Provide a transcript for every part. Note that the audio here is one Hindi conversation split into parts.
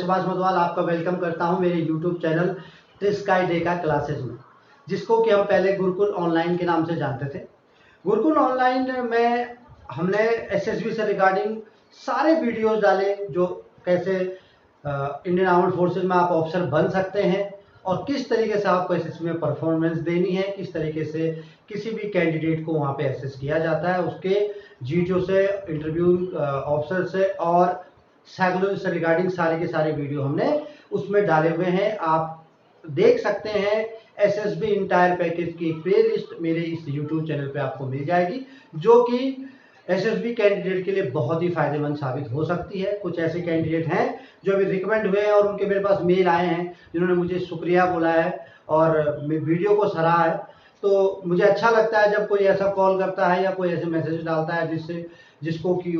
सुभाष मधवाल आपका वेलकम करता हूं मेरे YouTube चैनल स्काई डे का क्लासेस में, जिसको कि हम पहले गुरुकुल ऑनलाइन के नाम से जानते थे। गुरुकुल ऑनलाइन में हमने एसएसबी से रिगार्डिंग सारे वीडियोस डाले, जो कैसे इंडियन आर्म्ड फोर्सेज में आप ऑफिसर बन सकते हैं और किस तरीके से आपको एसएसबी में परफॉर्मेंस देनी है, किस तरीके से किसी भी कैंडिडेट को वहाँ पे एसेस किया जाता है, उसके जीटीओ से, इंटरव्यू ऑफिसर से और साइकोलॉजी से रिगार्डिंग सारे के सारे वीडियो हमने उसमें डाले हुए हैं। आप देख सकते हैं एसएसबी इंटायर पैकेज की प्ले लिस्ट मेरे इस यूट्यूब चैनल पे आपको मिल जाएगी, जो कि एसएसबी कैंडिडेट के लिए बहुत ही फायदेमंद साबित हो सकती है। कुछ ऐसे कैंडिडेट हैं जो अभी रिकमेंड हुए हैं और उनके मेरे पास मेल आए हैं, जिन्होंने मुझे शुक्रिया बोला है और वीडियो को सराहा है। तो मुझे अच्छा लगता है जब कोई ऐसा कॉल करता है या कोई ऐसे मैसेज डालता है जिसको कि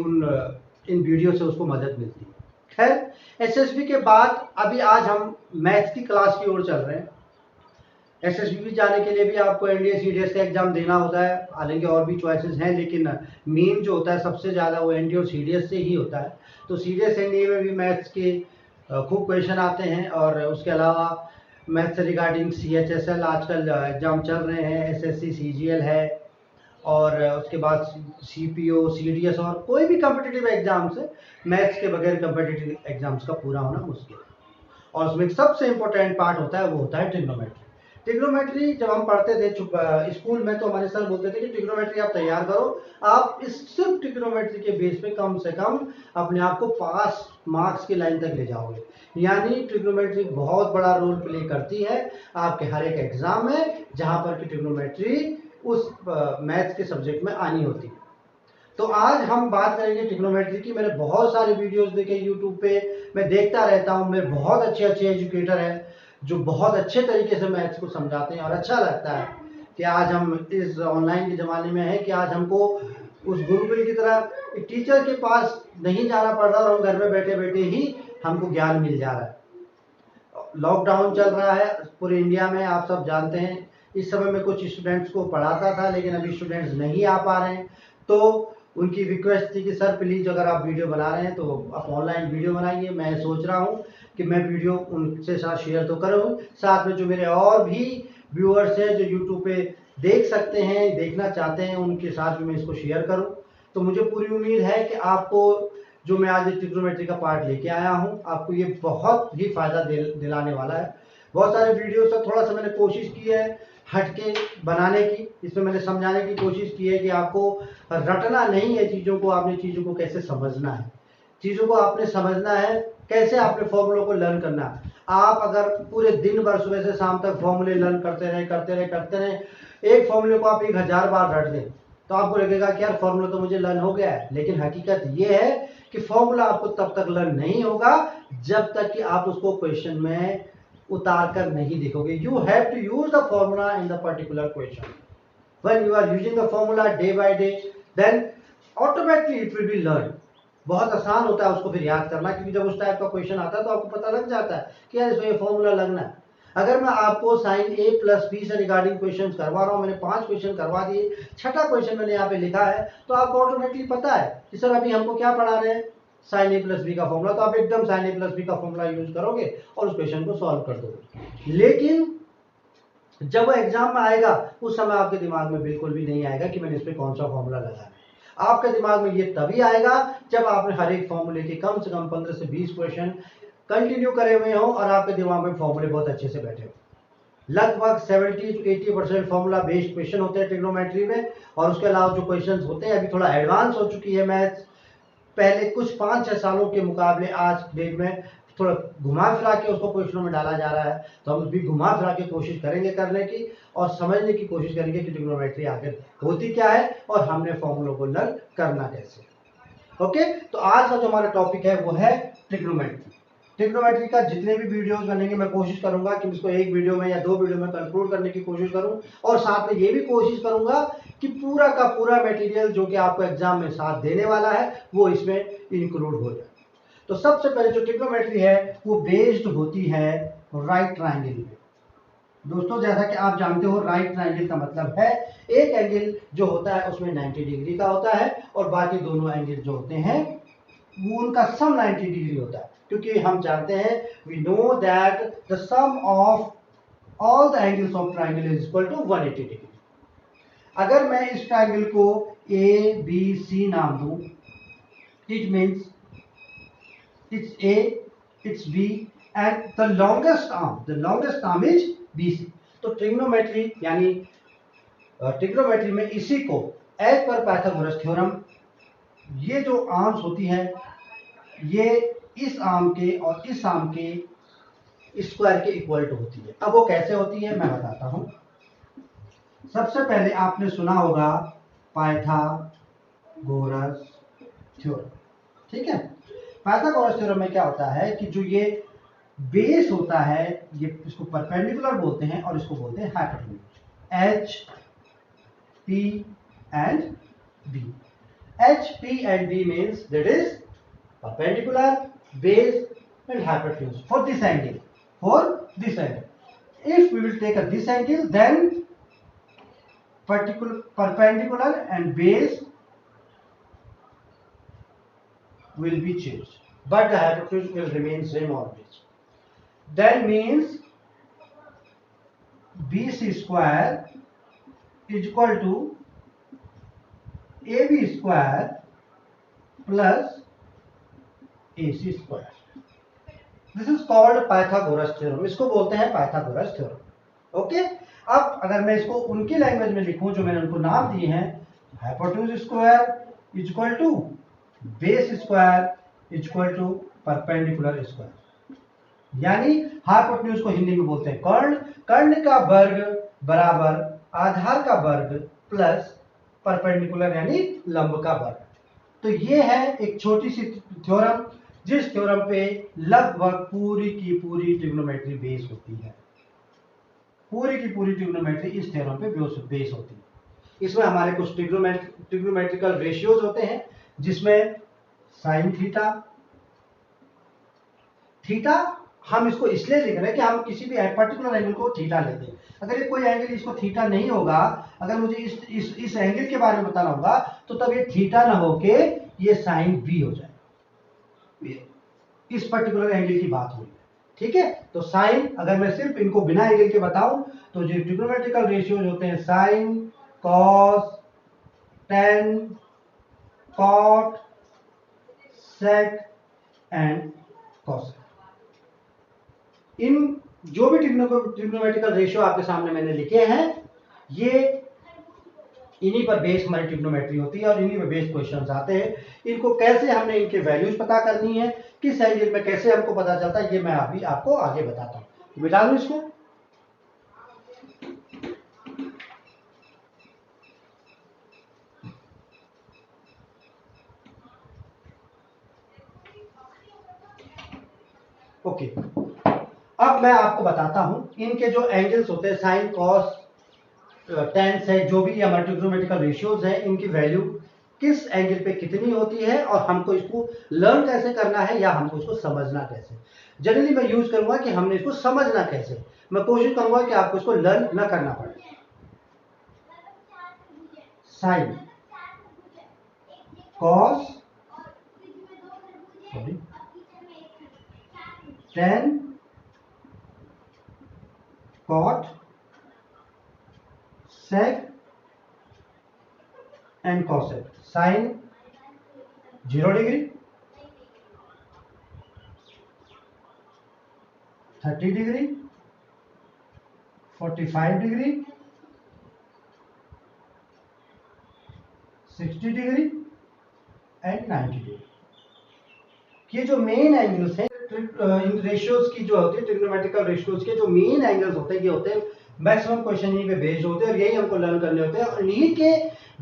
इन वीडियो से उसको मदद मिलती है। खैर, एसएसबी के बाद अभी आज हम मैथ्स की क्लास की ओर चल रहे हैं। एसएसबी जाने के लिए भी आपको एनडीए सीडीएस का एग्जाम देना होता है, हालांकि और भी चॉइसेस हैं, लेकिन मेन जो होता है सबसे ज़्यादा वो एनडीए और सीडीएस से ही होता है। तो सीडीएस एनडीए में भी मैथ्स के खूब क्वेश्चन आते हैं और उसके अलावा मैथ्स से रिगार्डिंग सीएचएसएल आजकल एग्जाम चल रहे हैं, एसएससी सीजीएल है और उसके बाद सीपीओ, सीडीएस और कोई भी कॉम्पिटिटिव एग्जाम से मैथ्स के बगैर कॉम्पिटिटिव एग्जाम्स का पूरा होना मुश्किल है। और उसमें सबसे इंपॉर्टेंट पार्ट होता है, वो होता है ट्रिग्नोमेट्री। ट्रिग्नोमेट्री जब हम पढ़ते थे स्कूल में, तो हमारे सर बोलते थे कि ट्रिग्नोमेट्री आप तैयार करो, आप इस सिर्फ ट्रिग्नोमेट्री के बेस पे कम से कम अपने आप को पास मार्क्स की लाइन तक ले जाओगे। यानी ट्रिग्नोमेट्री बहुत बड़ा रोल प्ले करती है आपके हर एक एग्जाम में, जहां पर कि ट्रिग्नोमेट्री उस मैथ्स के सब्जेक्ट में आनी होती है। तो आज हम बात करेंगे ट्रिग्नोमेट्री की। मैंने बहुत सारे वीडियोस देखे यूट्यूब पे, मैं देखता रहता हूँ। मेरे बहुत अच्छे एजुकेटर हैं जो बहुत अच्छे तरीके से मैथ्स को समझाते हैं और अच्छा लगता है कि आज हम इस ऑनलाइन के ज़माने में हैं कि आज हमको उस गुरुकुल की तरह एक टीचर के पास नहीं जाना पड़ रहा और हम घर में बैठे बैठे ही हमको ज्ञान मिल जा रहा है। लॉकडाउन चल रहा है पूरे इंडिया में, आप सब जानते हैं। इस समय में कुछ स्टूडेंट्स को पढ़ाता था, लेकिन अभी स्टूडेंट्स नहीं आ पा रहे हैं, तो उनकी रिक्वेस्ट थी कि सर प्लीज़ अगर आप वीडियो बना रहे हैं तो आप ऑनलाइन वीडियो बनाइए। मैं सोच रहा हूँ कि मैं वीडियो उनसे साथ शेयर तो करूँ, साथ में जो मेरे और भी व्यूअर्स हैं जो यूट्यूब पे देख सकते हैं, देखना चाहते हैं, उनके साथ भी मैं इसको शेयर करूँ। तो मुझे पूरी उम्मीद है कि आपको जो मैं आज ट्रिग्नोमेट्री का पार्ट लेके आया हूँ, आपको ये बहुत ही फायदा दिलाने वाला है। बहुत सारे वीडियो से थोड़ा सा मैंने कोशिश की है हटके बनाने की, इसमें मैंने समझाने की कोशिश की है कि आपको रटना नहीं है चीज़ों को, आपने चीज़ों को कैसे समझना है, चीज़ों को आपने समझना है, कैसे आपने फॉर्मूलों को लर्न करना है। आप अगर पूरे दिन भर सुबह से शाम तक फॉर्मूले लर्न करते रहे, एक फॉर्मूले को आप 1000 बार रट दें तो आपको लगेगा कि यार फॉर्मूला तो मुझे लर्न हो गया है। लेकिन हकीकत ये है कि फॉर्मूला आपको तब तक लर्न नहीं होगा जब तक कि आप उसको क्वेश्चन में उतार कर नहीं देखोगे। You have to use the formula in the particular question. When you are using the formula day by day, then automatically it will be learn. बहुत आसान होता है उसको फिर याद करना, क्योंकि जब उस टाइप का क्वेश्चन आता है तो आपको पता लग जाता है कि यार इसमें ये फॉर्मूला लगना है। अगर मैं आपको साइन ए प्लस बी से रिगार्डिंग क्वेश्चन करवा रहा हूँ, मैंने 5 क्वेश्चन करवा दिए, छठा क्वेश्चन मैंने यहाँ पे लिखा है, तो आपको ऑटोमेटिकली पता है कि सर अभी हमको क्या पढ़ा रहे हैं, साइन ए प्लस बी का फॉर्मूला। तो आप एकदम साइन ए प्लस बी का फॉर्मूला यूज करोगे और उस क्वेश्चन को सॉल्व कर दोगे। लेकिन जब वो एग्जाम में आएगा उस समय आपके दिमाग में बिल्कुल भी नहीं आएगा कि मैंने इस पर कौन सा फॉर्मूला लगाना है। आपके दिमाग में ये तभी आएगा जब आपने हर एक फॉर्मूले के कम से कम 15 से 20 क्वेश्चन कंटिन्यू करे हुए हो और आपके दिमाग में फॉर्मूले बहुत अच्छे से बैठे हो। लगभग 70 to 80% फॉर्मूला बेस्ड क्वेश्चन होते हैं ट्रिग्नोमेट्री में। और उसके अलावा जो क्वेश्चन होते हैं, अभी थोड़ा एडवांस हो चुकी है मैथ्स, पहले कुछ 5-6 सालों के मुकाबले आज डेट में थोड़ा घुमा फिरा के उसको क्वेश्चनों में डाला जा रहा है। तो हम भी घुमा फिरा के कोशिश करेंगे करने की और समझने की कोशिश करेंगे कि ट्रिग्नोमेट्री आखिर होती क्या है और हमने फॉर्मूलों को लर्न करना कैसे। ओके, तो आज का जो हमारा टॉपिक है वो है ट्रिग्नोमेट्री। ट्रिग्नोमेट्री का जितने भी वीडियोस बनेंगे मैं कोशिश करूंगा कि इसको एक वीडियो में या 2 वीडियो में कंक्लूड करने की कोशिश करूं, और साथ में ये भी कोशिश करूंगा कि पूरा का पूरा मटेरियल जो कि आपको एग्जाम में साथ देने वाला है वो इसमें इंक्लूड हो जाए। तो सबसे पहले जो ट्रिग्नोमेट्री है वो बेस्ड होती है राइट ट्रायंगल पे। दोस्तों, जैसा कि आप जानते हो, राइट ट्रायंगल का मतलब है एक एंगल जो होता है उसमें 90 डिग्री का होता है और बाकी दोनों एंगल जो होते हैं वो उनका सम 90 डिग्री होता है, क्योंकि हम जानते हैं we know that the sum of all the angles of triangle is equal to 180 degree. अगर मैं इस ट्राइंगल को ए बी सी नाम दूं, it means it's A, it's B and the longest arm is B C. तो ट्रिग्नोमेट्री यानी ट्रिग्नोमेट्री में इसी को एज पर पाइथागोरस थ्योरम, ये जो आर्म्स होती हैं ये इस आर्म के और इस आर्म के स्क्वायर के इक्वल टू होती है। अब वो कैसे होती है मैं बताता हूं। सबसे पहले आपने सुना होगा पाइथागोरस थ्योरम, ठीक है। पाइथागोरस थ्योरम में क्या होता है कि जो ये बेस होता है, ये इसको परपेंडिकुलर बोलते हैं और इसको बोलते हैं hypotenuse, H P and B. H P and B means that is perpendicular, base and hypotenuse for this angle. If we will take this angle, then perpendicular and base will be changed, but the hypotenuse will remain same always. That means BC square is equal to AB square plus AC square. This is called Pythagoras theorem. इसको बोलते हैं Pythagoras theorem. ओके, अब अगर मैं इसको उनकी लैंग्वेज में लिखूं जो मैंने उनको नाम दिए हैं, hypotenuse square is equal to base square is equal to perpendicular square, यानी हाइपोटेन्यूज को हिंदी में बोलते हैं कर्ण, कर्ण का वर्ग बराबर आधार का वर्ग प्लस परपेंडिकुलर यानी लंब का वर्ग। तो ये है एक छोटी सी थ्योरम जिस थ्योरम पे लगभग पूरी की पूरी ट्रिग्नोमेट्री बेस होती है। पूरी की पूरी ट्रिग्नोमेट्री इस थ्योरम पे बेस होती है। इसमें हमारे कुछ ट्रिग्नोमेट्रिकल रेशियोज होते हैं, जिसमें साइन थीटा, थीटा हम इसको इसलिए लिख रहे हैं कि हम किसी भी पर्टिकुलर एंगल को थीटा लेते हैं। अगर ये कोई एंगल इसको थीटा नहीं होगा, अगर मुझे इस एंगल के बारे में बताना होगा तो तब ये थीटा ना होके ये साइन बी हो जाए। इस पर्टिकुलर एंगल की बात हुई, ठीक है। तो साइन, अगर मैं सिर्फ इनको बिना एंगल के बताऊं तो जो ट्रिग्नोमेट्रिकल रेशियोज होते हैं sine, cos, tan, cot, sec and cosec. इन जो भी ट्रिग्नोमेट्रिकल रेशियो आपके सामने मैंने लिखे हैं, ये इन्हीं पर बेस हमारी ट्रिग्नोमेट्री होती है और इन्हीं पर बेस क्वेश्चंस आते हैं। इनको कैसे हमने इनके वैल्यूज पता करनी है, किस एंगल में कैसे हमको पता चलता है, ये मैं अभी आपको आगे बताता हूं। मिटा दूं इसको। ओके, अब मैं आपको बताता हूं इनके जो एंगल्स होते हैं साइन, कॉस, टेन से जो भी हमारे ट्रिग्नोमेट्रिकल रेशियोज हैं, इनकी वैल्यू किस एंगल पे कितनी होती है और हमको इसको लर्न कैसे करना है या हमको इसको समझना कैसे। जनरली मैं यूज करूंगा कि हमने इसको समझना कैसे, मैं कोशिश करूंगा कि आपको इसको लर्न ना करना पड़े। Sine, cos, tan, cot, sec and cosec. Sine 0 degree, 30 degree, 45 degree, 60 degree and 90 degree. ये जो मेन एंगल्स हैं इन रेशियोज की जो होती है, ट्रिग्नोमेट्रिकल रेशियोज के जो मेन एंगल्स होते हैं, ये होते हैं मैक्सिमम क्वेश्चन यहीं पे बेस्ड होते हैं और यही हमको लर्न करने होते हैं और इन्हीं के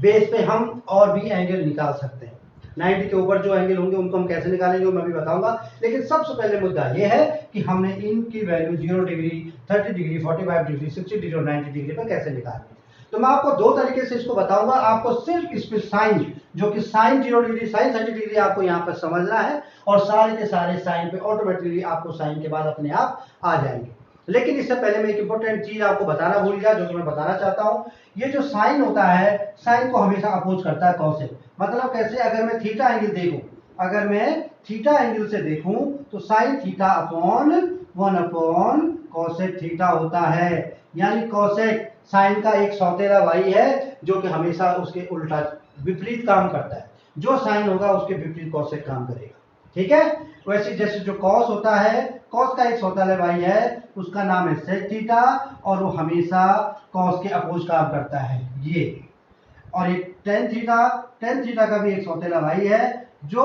बेस पे हम और भी एंगल निकाल सकते हैं। 90 के ऊपर जो एंगल होंगे उनको हम कैसे निकालेंगे वो मैं भी बताऊंगा, लेकिन सबसे पहले मुद्दा ये है कि हमने इनकी value 0 degree, 30 degree, 45 degree, 60 degree और 90 डिग्री पर कैसे निकालनी है। तो मैं आपको दो तरीके से इसको बताऊंगा। आपको सिर्फ इस पे साइन, जो कि साइन 0 डिग्री, साइन 30 डिग्री आपको यहाँ पर समझना है और सारे के सारे साइन पे ऑटोमेटिकली आपको साइन के बाद अपने आप आ जाएंगे। लेकिन इससे पहले मैं एक इंपॉर्टेंट चीज आपको बताना भूल गया, जो कि मैं बताना चाहता हूं। ये जो साइन होता है, साइन को हमेशा अपोज करता है कॉसेक। मतलब कैसे, अगर मैं थीटा एंगल देखूं अगर मैं थीटा एंगल से देखूं तो sine theta upon 1 upon cosec theta होता है। यानी कॉसेक साइन का एक सौतेला भाई है जो कि हमेशा उसके उल्टा विपरीत काम करता है। जो साइन होगा उसके विपरीत कॉसेक काम करेगा। ठीक है, वैसे जैसे जो कॉस होता है, कॉस का एक सौतेला भाई है, उसका नाम है सेक थीटा और वो हमेशा कॉस के अपोज काम करता है ये। और एक टेन थीटा का भी एक सौतेला भाई है जो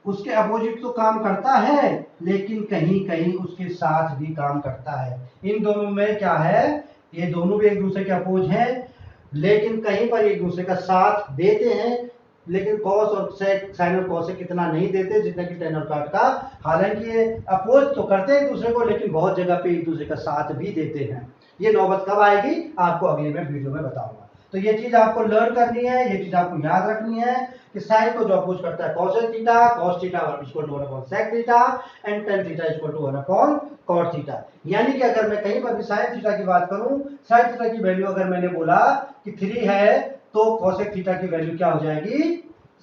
उसके अपोजिट तो काम करता है लेकिन कहीं कहीं उसके साथ भी काम करता है। इन दोनों में क्या है, ये दोनों भी एक दूसरे के अपोज हैं लेकिन कहीं पर एक दूसरे का साथ देते हैं, लेकिन कॉस और साइन और कॉसेक इतना नहीं देते जितना कि टेन और कॉट का। हालांकि ये अपोज तो करते हैं एक दूसरे को लेकिन बहुत जगह पे एक दूसरे का साथ भी देते हैं। ये नौबत कब आएगी आपको अगले में वीडियो में बताऊंगा। तो ये चीज आपको लर्न करनी है, ये चीज आपको याद रखनी है कि साइन को जो अपोज करता है cosec theta, cos theta equal to 1 upon sec theta and tan theta equal to 1 upon cot theta. यानी कि अगर मैं कहीं पर भी sin थीटा की बात करूं, sin थीटा की वैल्यू अगर मैंने बोला कि 3 है तो cosec थीटा की वैल्यू क्या हो जाएगी,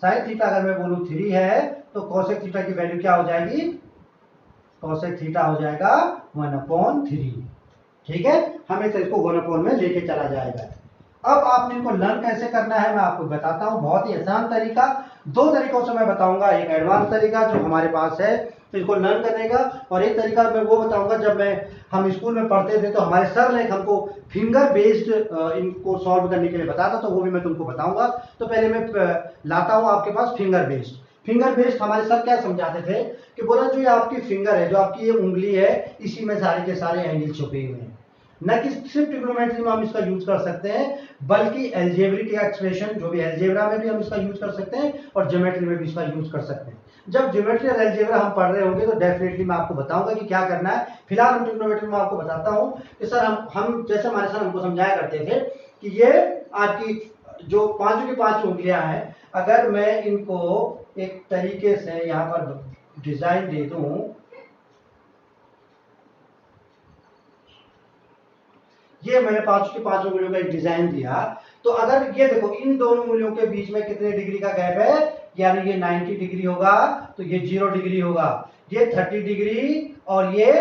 sin थीटा अगर मैं बोलूं 3 है तो cosec थीटा की वैल्यू क्या हो जाएगी, cosec थीटा हो जाएगा 1 अपॉन 3। ठीक है, हमेशा इसको 1 अपॉन में लेके चला जाएगा। अब आपने इनको लर्न कैसे करना है मैं आपको बताता हूं, बहुत ही आसान तरीका। दो तरीकों से मैं बताऊंगा, एक एडवांस तरीका जो हमारे पास है तो इसको लर्न करने का, और एक तरीका मैं वो बताऊंगा जब हम स्कूल में पढ़ते थे तो हमारे सर ने हमको फिंगर बेस्ड इनको सॉल्व करने के लिए बताया था, तो वो भी मैं तुमको बताऊंगा। तो पहले मैं लाता हूं आपके पास फिंगर बेस्ड। फिंगर बेस्ड हमारे सर क्या समझाते थे कि बोला जो ये आपकी फिंगर है, जो आपकी ये उंगली है, इसी में सारे के सारे एंगल छुपे हुए हैं। न कि सिर्फ ट्रिग्नोमेट्री में हम इसका यूज कर सकते हैं बल्कि एल्जेब्रिक एक्सप्रेशन जो भी एल्जेब्रा में भी हम इसका यूज कर सकते हैं और ज्योमेट्री में भी इसका यूज कर सकते हैं। जब ज्योमेट्री और एल्जेब्रा हम पढ़ रहे होंगे तो डेफिनेटली मैं आपको बताऊंगा कि क्या करना है। फिलहाल हम ट्रिग्नोमेट्री में आपको बताता हूं कि सर हम जैसे हमारे सर हमको समझाया करते थे कि ये आपकी जो पांचों की पांच उंगलियां हैं, अगर मैं इनको एक तरीके से यहाँ पर डिजाइन दे दूं, ये मैंने पांचों की पांच उंगलियों का एक डिजाइन दिया, तो अगर ये देखो इन दोनों उंगलियों के बीच में कितने डिग्री का गैप है, यानी ये 90 डिग्री होगा तो ये 0 डिग्री होगा, ये 30 डिग्री और ये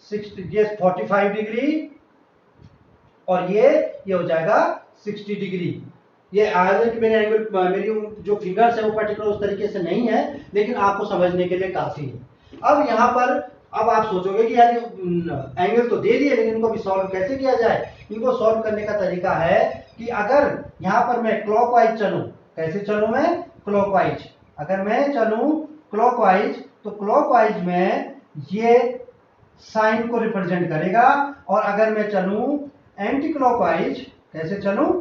45 डिग्री और ये हो जाएगा 60 डिग्री। ये हालांकि मेरे एंगल मेरी जो फिगर्स है वो पर्टिकुलर उस तरीके से नहीं है लेकिन आपको समझने के लिए काफी है। अब यहाँ पर अब आप सोचोगे कि यार एंगल तो दे दिए लेकिन इनको भी सॉल्व कैसे किया जाए। इनको सॉल्व करने का तरीका है कि अगर यहाँ पर मैं क्लॉकवाइज चलूं, कैसे चलूं मैं, क्लॉकवाइज, अगर मैं चलूं क्लॉकवाइज तो क्लॉकवाइज में ये साइन को रिप्रेजेंट करेगा, और अगर मैं चलूं एंटी क्लॉकवाइज, कैसे चलूं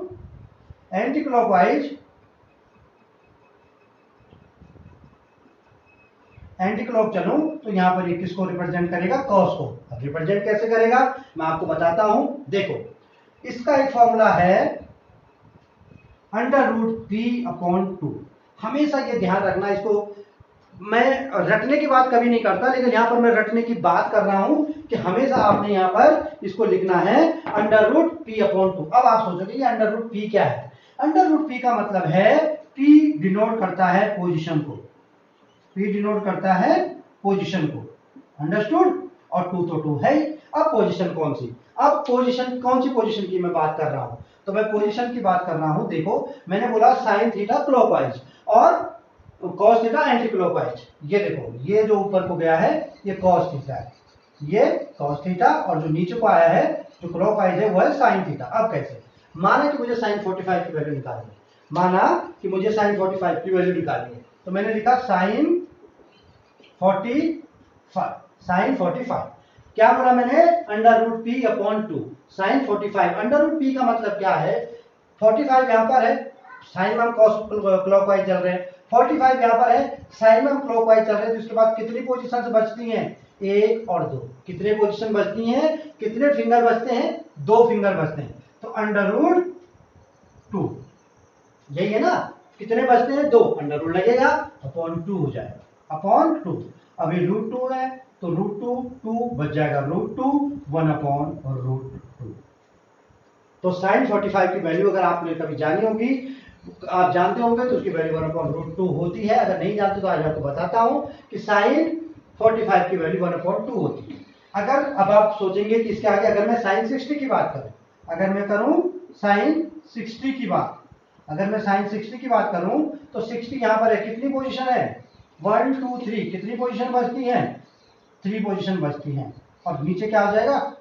एंटी क्लॉकवाइज, एंटी क्लॉक चलूं तो यहां पर ये किसको रिप्रेजेंट करेगा, कॉस को। अब रिप्रेजेंट कैसे करेगा मैं आपको बताता हूं। देखो इसका एक फॉर्मूला है √p/2। हमेशा ये ध्यान रखना, इसको मैं रटने की बात कभी नहीं करता लेकिन यहां पर मैं रटने की बात कर रहा हूं कि हमेशा आपने यहां पर इसको लिखना है √p/2। अब आप सोचोगे ये √p क्या है। √p का मतलब है p डिनोट करता है पोजीशन को, p डिनोट करता है पोजीशन को, अंडरस्टूड, और 2 तो 2 है। अब पोजीशन कौन सी, अब पोजीशन कौन सी पोजीशन की मैं बात कर रहा हूं, तो मैं पोजीशन की बात कर रहा हूं। देखो मैंने बोला साइन थीटा क्लॉकवाइज और कॉस थीटा एंटी क्लॉकवाइज। ये देखो ये जो ऊपर को गया है ये कॉस थीटा है, ये कॉस थीटा, और जो नीचे को आया है जो क्लॉकवाइज है वो है साइन थीटा। अब कैसे, माना कि मुझे साइन 45 की वैल्यू निकालनी है, माना कि मुझे साइन 45 की वैल्यू निकालनी है, तो मैंने लिखा साइन 45, साइन 45 क्या बोला मैंने, √p/2 साइन 45। √p का मतलब क्या है, 45 यहां पर है, साइन में हम क्लॉकवाइज चल रहे हैं, 45 यहां पर है, साइन में हम क्लॉकवाइज चल रहे हैं, तो इसके बाद कितनी पोजीशन बचती हैं, 1 और 2। कितने पोजीशन बचती हैं, कितने फिंगर बचते हैं, 2 फिंगर बचते हैं, तो √2 यही है ना, कितने बचते हैं, 2, अंडर रूट लगेगा अपॉन 2 हो जाएगा, अपॉन 2। अभी √2 है तो √2 बच जाएगा √2 1 अपॉन √2। तो साइन 45 की वैल्यू अगर आपने कभी जानी होगी आप जानते होंगे तो उसकी वैल्यू 1/√2 होती है। अगर नहीं जानते तो आज आपको बताता हूं कि साइन 45 की वैल्यू 1/2 होती है। अगर अब आप सोचेंगे कि इसके आगे अगर मैं साइन 60 की बात करूं, अगर मैं करूं साइन 60 की बात, अगर मैं साइन 60 की बात करूं तो 60 यहां पर है, कितनी पोजीशन है 1 2 3, कितनी पोजीशन बचती है 3 पोजीशन बचती है। और नीचे क्या हो जाएगा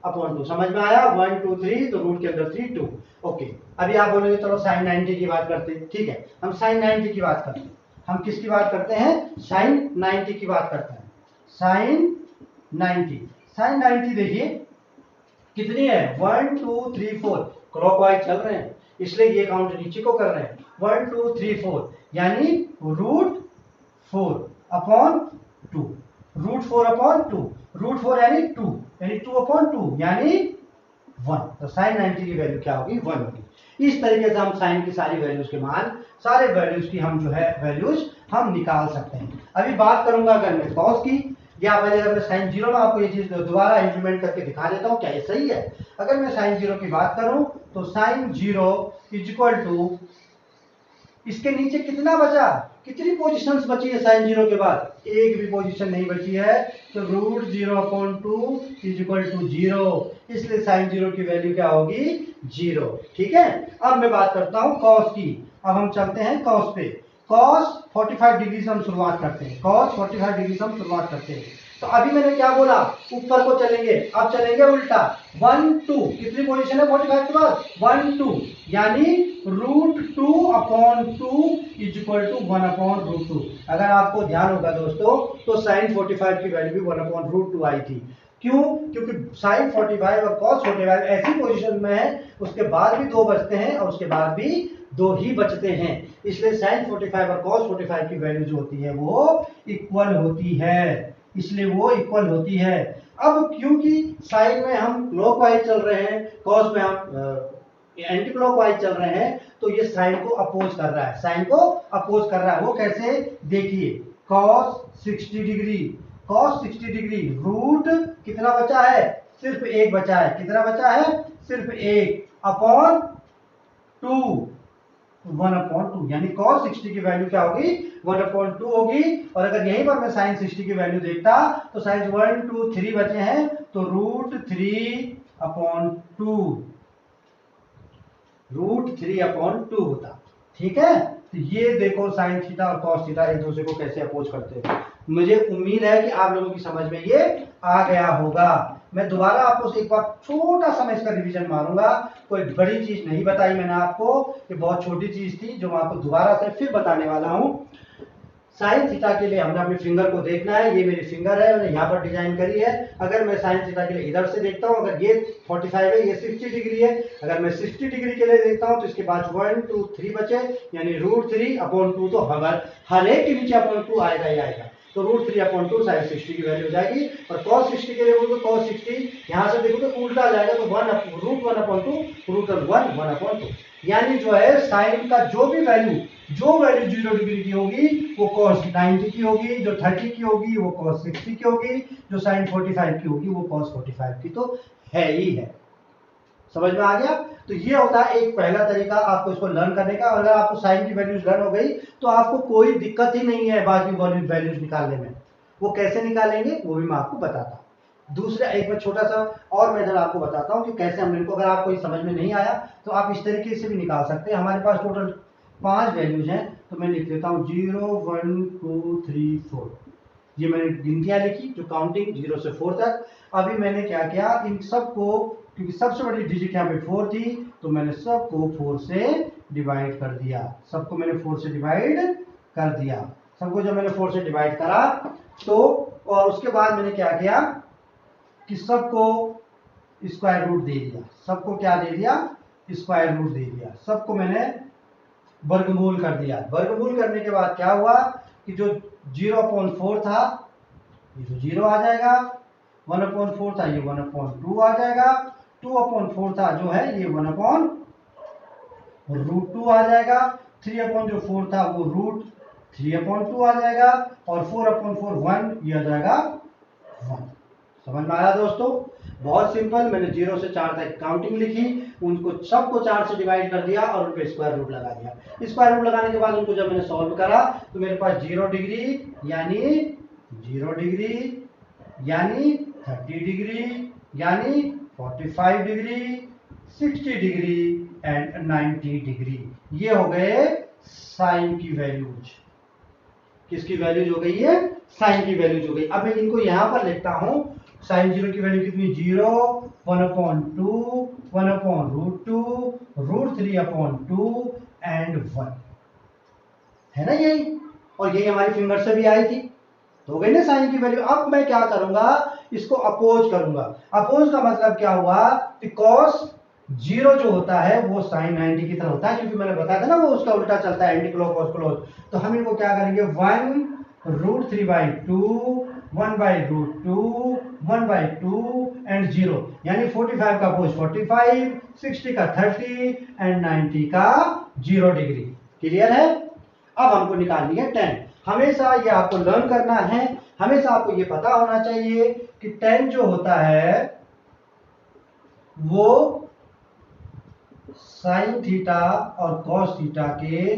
अपॉन 2। समझ में आया 1 2 3, तो रूट के अंदर 3 2। ओके, अभी आप बोलोगे चलो साइन 90 की बात करते हैं। ठीक है, हम साइन 90 की बात करते हैं। हम किसकी बात करते हैं साइन 90 की बात करते हैं। साइन 90, साइन 90 देखिए कितनी है 1 2 3 4, क्लॉकवाइज चल रहे हैं इसलिए ये काउंट नीचे को कर रहे हैं 1 2 3 4, यानी √4 अपॉन 2, √4 अपॉन 2, √4 यानी 2, यानी 2/2 यानी 1। तो साइन 90 की वैल्यू क्या होगी 1 होगी। इस तरीके से हम साइन की सारी वैल्यूज के मान, सारे वैल्यूज की हम जो है वैल्यूज हम निकाल सकते हैं। अभी बात करूंगा अगर मैं कॉस की, या पहले अगर मैं साइन 0 में आपको ये चीज दोबारा इंप्लीमेंट करके दिखा देता हूं क्या ये सही है। अगर मैं साइन 0 की बात करूं तो साइन 0 इज इक्वल टू, इसके नीचे कितना बचा, कितनी पोजीशंस बची है साइन 0 के बाद, एक भी पोजीशन नहीं बची है। तो √0/2 इज इक्वल टू 0, इसलिए साइन 0 की वैल्यू क्या होगी 0। ठीक है, अब मैं बात करता हूं कॉस की। अब हम चलते हैं कॉस पे। कॉस 45 डिग्री से हम शुरुआत करते हैं, कॉस 45 डिग्री से हम शुरुआत करते हैं। तो अभी मैंने क्या बोला ऊपर को चलेंगे, अब चलेंगे उल्टा 1 2, कितनी पोजीशन है 45 के बाद 1 2, यानी √2/2 इज इक्वल टू 1/√2। अगर आपको ध्यान होगा दोस्तों तो साइन 45 की वैल्यू भी 1/√2 आई थी। क्यों, क्योंकि साइन 45 और कॉस 45 ऐसी पोजीशन में है उसके बाद भी 2 बचते हैं और उसके बाद भी 2 ही बचते हैं, इसलिए साइन 45 और कॉस 45 की वैल्यू जो होती है वो इक्वल होती है, इसलिए वो इक्वल होती है। अब क्योंकि साइन में हम क्लॉकवाइज चल रहे हैं, कॉस में हम एंटी क्लॉकवाइज चल रहे हैं, तो ये साइन को अपोज कर रहा है, साइन को अपोज कर रहा है। वो कैसे देखिए, cos 60 degree, cos 60 degree root कितना बचा है सिर्फ एक बचा है, कितना बचा है सिर्फ एक, अपॉन 2, 1/2, यानी cos 60 की वैल्यू क्या होगी 1/2 होगी। और अगर यहीं पर मैं sin 60 की वैल्यू देखता तो साइन 1 2 3 बचे हैं, तो √3/2 होता। ठीक है, तो ये देखो साइन थीटा और कॉस थीटा एक दूसरे को कैसे अपोज करते हैं। मुझे उम्मीद है कि आप लोगों की समझ में ये आ गया होगा। मैं दोबारा आपको एक बार छोटा सा मैं इसका रिवीजन मारूंगा, कोई बड़ी चीज नहीं बताई मैंने आपको, ये बहुत छोटी चीज थी जो मैं आपको दोबारा से फिर बताने वाला हूं। साइन थीटा के लिए हमने अपने फिंगर को देखना है, ये मेरी फिंगर है, मैंने यहाँ पर डिजाइन करी है। अगर मैं साइन थीटा के लिए इधर से देखता हूँ, अगर ये 45 है, ये 60 डिग्री है, अगर मैं 60 डिग्री के लिए देखता हूँ तो इसके बाद 1 2 3 बचे, यानी √3/2, तो हर एक के नीचे √2 आएगा ही आएगा, तो √3/2 साइन 60 की वैल्यू हो जाएगी। और cos 60 के लिए बोलोगे cos 60 यहाँ से देखोगे तो उल्टा आ जाएगा, तो √1/2 √1/2, यानी जो है साइन का जो वैल्यू 0 डिग्री की होगी वो cos 90 की होगी, जो 30 की होगी वो cos 60 की होगी, जो साइन 45 की होगी वो cos 45 की तो है ही है। समझ में आ गया। तो ये होता है एक पहला तरीका आपको इसको लर्न करने का। अगर आपको साइन की वैल्यूज लर्न हो गई तो आपको कोई दिक्कत ही नहीं है बाकी वैल्यूज निकालने में। वो कैसे निकालेंगे वो भी मैं आपको बताता हूँ। दूसरा एक मैं छोटा सा और मेथड आपको बताता हूँ कि कैसे हम इनको, अगर आपको समझ में नहीं आया तो आप इस तरीके से भी निकाल सकते हैं। हमारे पास टोटल 5 वैल्यूज हैं, तो मैं लिख देता हूँ 0 1 2 3 4, ये मैंने गिनतियां लिखी जो काउंटिंग 0 से 4 तक। अभी मैंने क्या किया, इन सबको, क्योंकि सबसे बड़ी डिजिट यहाँ पे 4 थी, तो मैंने सबको 4 से डिवाइड कर दिया, सबको मैंने 4 से डिवाइड कर दिया। सबको जब मैंने 4 से डिवाइड करा तो, और उसके बाद मैंने क्या किया कि सबको स्क्वायर रूट दे दिया, सबको क्या दे दिया स्क्वायर रूट दे दिया, सबको मैंने वर्गमूल कर दिया। वर्गमूल करने के बाद क्या हुआ कि जो 0/4 था ये तो 0 आ जाएगा, 1/4 था ये 1/2 आ जाएगा, 2/4 था जो है ये 1/√2 आ जाएगा, 3/4 था वो √3/2 आ जाएगा, और 4/4 1 ये आ जाएगा 1। समझ में आया दोस्तों। बहुत सिंपल, मैंने 0 से 4 तक काउंटिंग लिखी, उनको सबको 4 से डिवाइड कर दिया और उन पे स्क्वायर रूट लगा दिया। स्क्वायर रूट लगाने के बाद उनको जब मैंने सॉल्व करा तो मेरे पास 0 डिग्री यानी 0 डिग्री यानी 30 डिग्री यानी 45 डिग्री, 60 डिग्री एंड 90 डिग्री, ये हो गए साइन की वैल्यूज। किसकी वैल्यूज हो गई है? साइन की वैल्यूज हो गई। अब मैं इनको यहां पर लिखता हूं, साइन 0 की वैल्यू कितनी? 0, 1/2, 1/√2, √3/2 एंड 1, है ना यही? और यही हमारी फिंगर से भी आई थी, तो हो गई ना साइन की वैल्यू। अब मैं क्या करूंगा, इसको अपोज करूंगा। अपोज का मतलब क्या हुआ कि cos 0 जो होता है वो साइन 90 की तरह होता है, क्योंकि मैंने बताया था ना वो उसका उल्टा चलता है, एंटी क्लॉक और क्लोज। तो हम इनको क्या करेंगे, 1√3/2, 1/√2, 1/2 एंड 0, यानी 45 का अपोज 45, 60 का 30 एंड 90 का 0 डिग्री। क्लियर है? अब हमको निकालनी है tan। हमेशा ये आपको लर्न करना है, हमेशा आपको ये पता होना चाहिए कि tan जो होता है वो साइन थीटा और कॉस थीटा के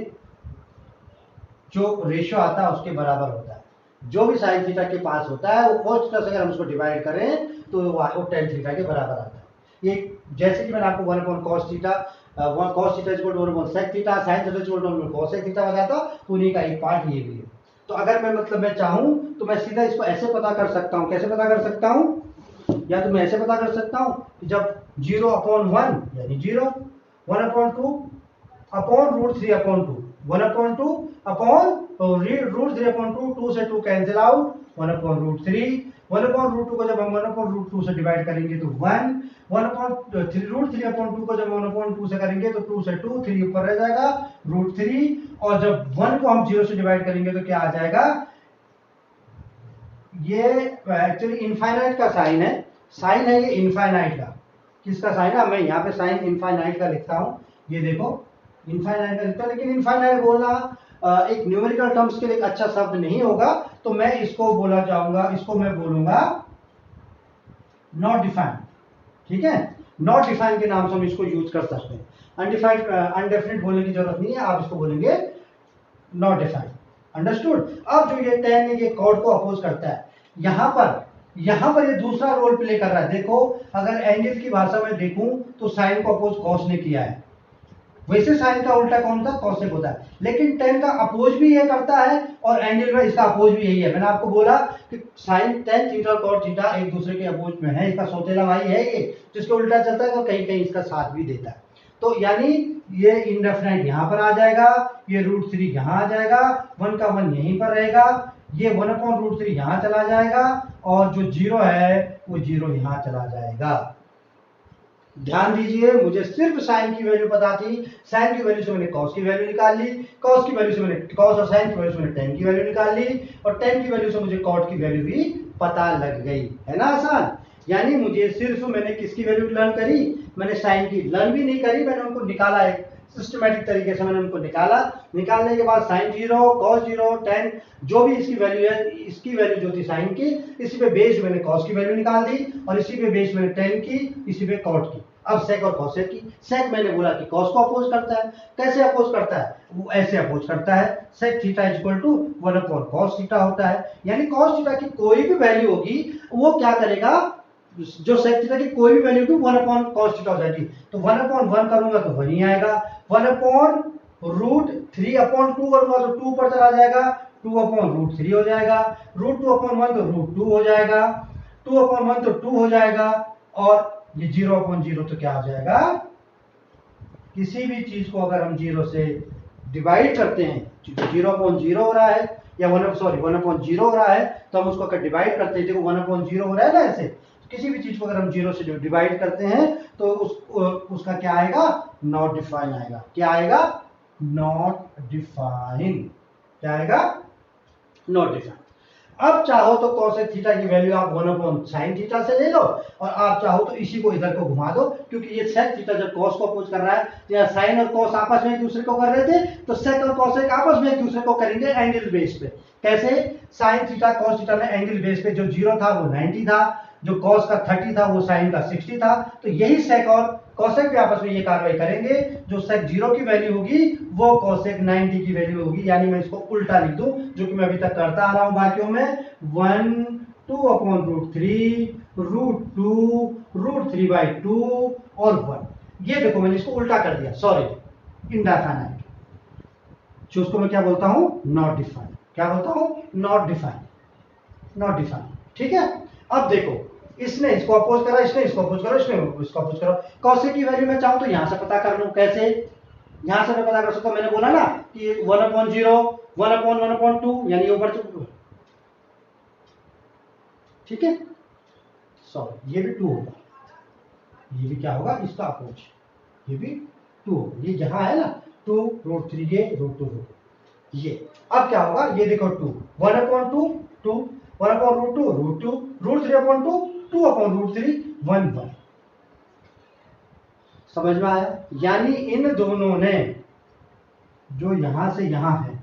जो रेशियो आता है उसके बराबर होता है। जो भी साइन थीटा के पास होता है वो कॉस थीटा से अगर हम उसको डिवाइड करें तो वो tan थीटा के बराबर आता है। ये जैसे कि मैंने आपको 1/cos theta, cos theta equal to 1/sec theta, sin theta equal to cosec theta बताया था, तो उन्हीं का एक पार्ट ये भी है। तो अगर मैं मैं चाहूं तो मैं सीधा इसको ऐसे पता कर सकता हूं। कैसे पता कर सकता हूं? या तो मैं ऐसे पता कर सकता हूं कि जब 0/1 यानी 0, 1/2 अपॉन √3/2, 1/2 अपॉन √3/2, 2 से 2 कैंसिल आउट, 1/√3, 1/√2 को जब हम 1/√2 से डिवाइड करेंगे तो 1, 1/√3/2 को जब 1/2 से करेंगे तो 2 से 2, 3 ऊपर रह जाएगा, √3, और जब 1 को हम 0 से डिवाइड करेंगे तो क्या आ जाएगा? ये एक्चुअली इनफाइनाइट का साइन है, साइन है ये इनफाइनाइट का। किसका साइन है? मैं यहाँ पे साइन इनफाइनाइट का लिखता हूँ, ये देखो इनफाइनाइट का लिखता हूँ। लेकिन इनफाइनाइट बोलना एक न्यूमेरिकल टर्म्स के लिए एक अच्छा शब्द नहीं होगा, तो मैं इसको बोला जाऊंगा, इसको मैं बोलूंगा नॉट डिफाइंड। ठीक है, नॉट डिफाइंड के नाम से हम इसको यूज कर सकते हैं। अनडिफाइंड अनडेफिनिट बोलने की जरूरत नहीं है, आप इसको बोलेंगे नॉट डिफाइंड। अंडरस्टूड? अब जो ये tan है ये कॉट को अपोज करता है। यहां पर ये दूसरा रोल प्ले कर रहा है। देखो, अगर एंगल की भाषा में देखूं तो साइन को अपोज कॉस ने किया है, वैसे साइन का उल्टा कौन था? कॉसेक होता है। लेकिन tan का अपोज भी ये करता है और एंगल में इसका अपोज भी यही है। मैंने आपको बोला कि साइन tan थीटा और cot थीटा एक दूसरे के अपोज में है, इसका सौतेला भाई है ये, जिसके उल्टा चलता है तो कहीं कहीं इसका साथ भी देता है। तो यानी ये इंडेफिनाइट यहां पर आ जाएगा, ये √3 यहां आ जाएगा, 1 का 1 यहीं पर रहेगा, ये 1/√3 यहां चला जाएगा, और जो 0 है वो 0 यहां चला जाएगा। ध्यान दीजिए, मुझे सिर्फ साइन की वैल्यू पता थी, साइन की वैल्यू से मैंने कॉस की वैल्यू निकाल ली, कॉस की वैल्यू से मैंने कॉस और साइन की वैल्यू से मैंने tan की वैल्यू निकाल ली, और tan की वैल्यू से मुझे cot की वैल्यू भी पता लग गई। है ना आसान? यानी मुझे सिर्फ मैंने किसकी वैल्यू लर्न करी? मैंने साइन की लर्न भी नहीं करी, मैंने उनको निकाला, एक सिस्टमैटिक तरीके से मैंने उनको निकाला। निकालने के बाद साइन 0, cos 0, tan जो भी इसकी वैल्यू है, इसकी वैल्यू जो थी साइन की, इसी पे बेस मैंने cos की वैल्यू निकाल दी, और इसी पे बेस मैंने tan की, इसी पे cot की। अब sec और cosec की। sec मैंने बोला कि cos को अपोज करता है। कैसे अपोज करता है? वो ऐसे अपोज करता है, sec theta equal to 1/cos theta होता है। यानी cos थीटा की कोई भी वैल्यू होगी वो क्या करेगा, जो sec थीटा की कोई भी वैल्यू होगी 1/cos थीटा हो जाएगी। तो 1/1 करूंगा तो 1 ही आएगा, 1/√3/2 करूंगा तो 2 पर चला जाएगा, 2/√3 हो जाएगा, √2/1 तो √2 हो जाएगा, 2/1 तो 2 हो जाएगा, और ये 0/0 तो क्या हो जाएगा? किसी भी चीज को अगर हम 0 से डिवाइड करते हैं, 0/0 हो रहा है या 1/0 हो रहा है, तो हम उसको अगर डिवाइड करते हैं, देखो 1/0 हो रहा है ना, ऐसे किसी भी चीज को अगर हम 0 से डिवाइड करते हैं तो उसका क्या आएगा? नॉट डिफाइन आएगा। क्या आएगा? Not define. क्या आएगा? Not define. अब चाहो तो cosec थीटा की वैल्यू आप 1/sin थीटा से ले लो, और आप चाहो तो इसी को इधर को घुमा दो, क्योंकि ये sec थीटा जब cos को अपोज कर रहा है तो यहाँ sin और cos आपस में एक दूसरे को कर रहे थे, तो sec और cosec आपस में एक दूसरे को करेंगे एंगल बेस पे। कैसे? sin थीटा cos थीटा में एंगल बेस पे जो 0 था वो 90 था, जो कॉस का 30 था वो साइन का 60 था। तो यही सेक और कॉसेक भी आपस में ये कार्रवाई करेंगे, जो सेक 0 की वैल्यू होगी वो कॉसेक 90 की वैल्यू होगी। यानी मैं इसको उल्टा लिख दूं, जो कि मैं अभी तक करता आ रहा हूं बाकियों में, 1 2/√3 √2 और 1। ये देखो मैंने इसको उल्टा कर दिया, सॉरी, इंडेफिनाइट, जो उसको मैं क्या बोलता हूं, नॉट डिफाइंड। क्या बोलता हूं, नॉट डिफाइंड, नॉट डिफाइंड। ठीक है, अब देखो इसने इसको अपोज करा, इसने इसको अपोज करा, इसने इसको अपोज करा। कॉसेक की वैल्यू मैं चाहूं तो यहां से पता कर लूं, कैसे, यहां से मैं पता कर सकता हूं। मैंने बोला ना कि 1/0 1/1/2 यानी ऊपर से, ठीक है, सॉरी ये भी 2 होगा, ये भी क्या होगा, इसका अपोज, ये भी 2 होगा। ये जहां है ना 2 √3 ये √2 ये, अब क्या होगा, ये देखो 2 1/2 2 1/√2 √2 √3/2 2/√3 1 1। समझ में आया? यानी इन दोनों ने, जो यहां से यहां है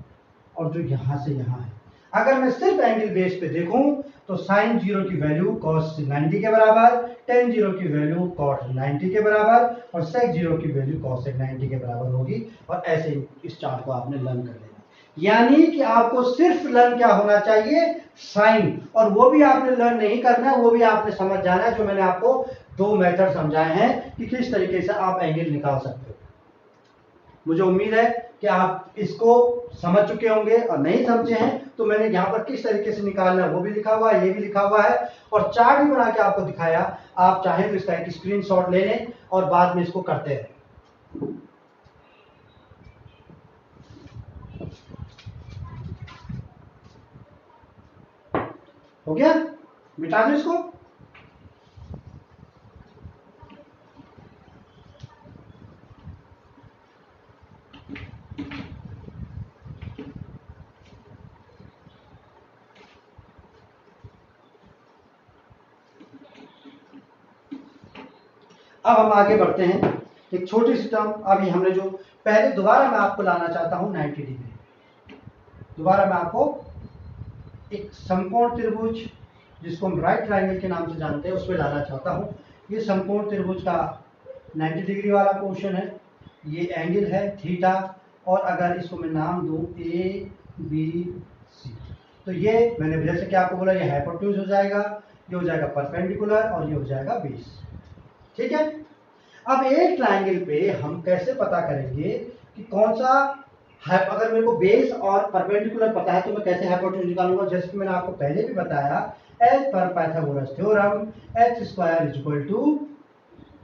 और जो यहां से यहां है, अगर मैं सिर्फ एंगल बेस पे देखूं तो साइन 0 की वैल्यू कॉस 90 के बराबर, टेन 0 की वैल्यू कॉट 90 के बराबर और सेक 0 की वैल्यू कॉसेक 90 के बराबर होगी। और ऐसे इस चार्ट को आपने लर्न कर लेना। यानी कि आपको सिर्फ लर्न क्या होना चाहिए, साइन, और वो भी आपने लर्न नहीं करना है, वो भी आपने समझ जाना है, जो मैंने आपको 2 मेथड समझाए हैं कि किस तरीके से आप एंगल निकाल सकते हो। मुझे उम्मीद है कि आप इसको समझ चुके होंगे, और नहीं समझे हैं तो मैंने यहाँ पर किस तरीके से निकालना है वो भी लिखा हुआ है, ये भी लिखा हुआ है, और चार्ट भी बना के आपको दिखाया। आप चाहें तो इसका एक स्क्रीनशॉट ले लें और बाद में इसको करते हैं। हो गया, मिटा दो इसको। अब हम आगे बढ़ते हैं, एक छोटी सी टर्म अभी हमने जो पहले, दोबारा मैं आपको लाना चाहता हूं 90 डिग्री। दोबारा मैं आपको एक समकोण त्रिभुज, जिसको हम राइट ट्रायंगल के नाम से जानते हैं, उस पर लाना चाहता हूं। ये समकोण त्रिभुज का 90 डिग्री वाला पोर्शन है, ये एंगल है थीटा, और अगर इसको मैं नाम दूं ABC, तो ये मैंने जैसे कि आपको बोला, ये हाइपोटेन्यूज हो जाएगा, ये हो जाएगा परपेंडिकुलर, और ये हो जाएगा बेस। ठीक है, अब एक ट्रायंगल पे हम कैसे पता करेंगे कि कौन सा, अगर मेरे को बेस और परपेंडिकुलर पता है तो मैं कैसे हाइपोटेन्यूज निकालूंगा। जैसे कि मैंने आपको पहले भी बताया, as per Pythagoras theorem h² =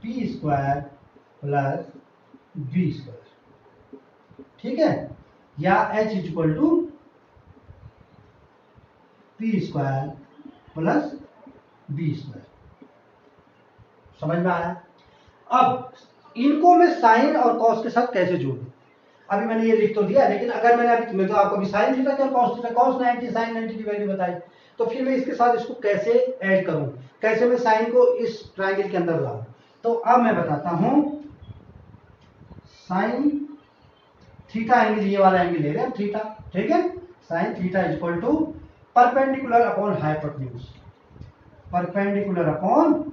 p² plus b², ठीक है, या h = p² प्लस b²। समझ में आया? अब इनको मैं साइन और कॉस के साथ कैसे जोड़ूं? अभी मैंने ये लिख तो दिया, लेकिन अगर मैंने अभी, मैं तो आपको अभी साइन थीटा क्या कॉस थीटा, कॉस 90 साइन 90 की वैल्यू बताई, तो फिर मैं इसके साथ इसको कैसे ऐड करूं, कैसे मैं साइन को इस ट्रायंगल के अंदर लाऊं? तो अब मैं बताता हूं, साइन थीटा एंगल, ये वाला एंगल ले रहे हैं थीटा, ठीक है, sine theta = perpendicular upon hypotenuse, perpendicular upon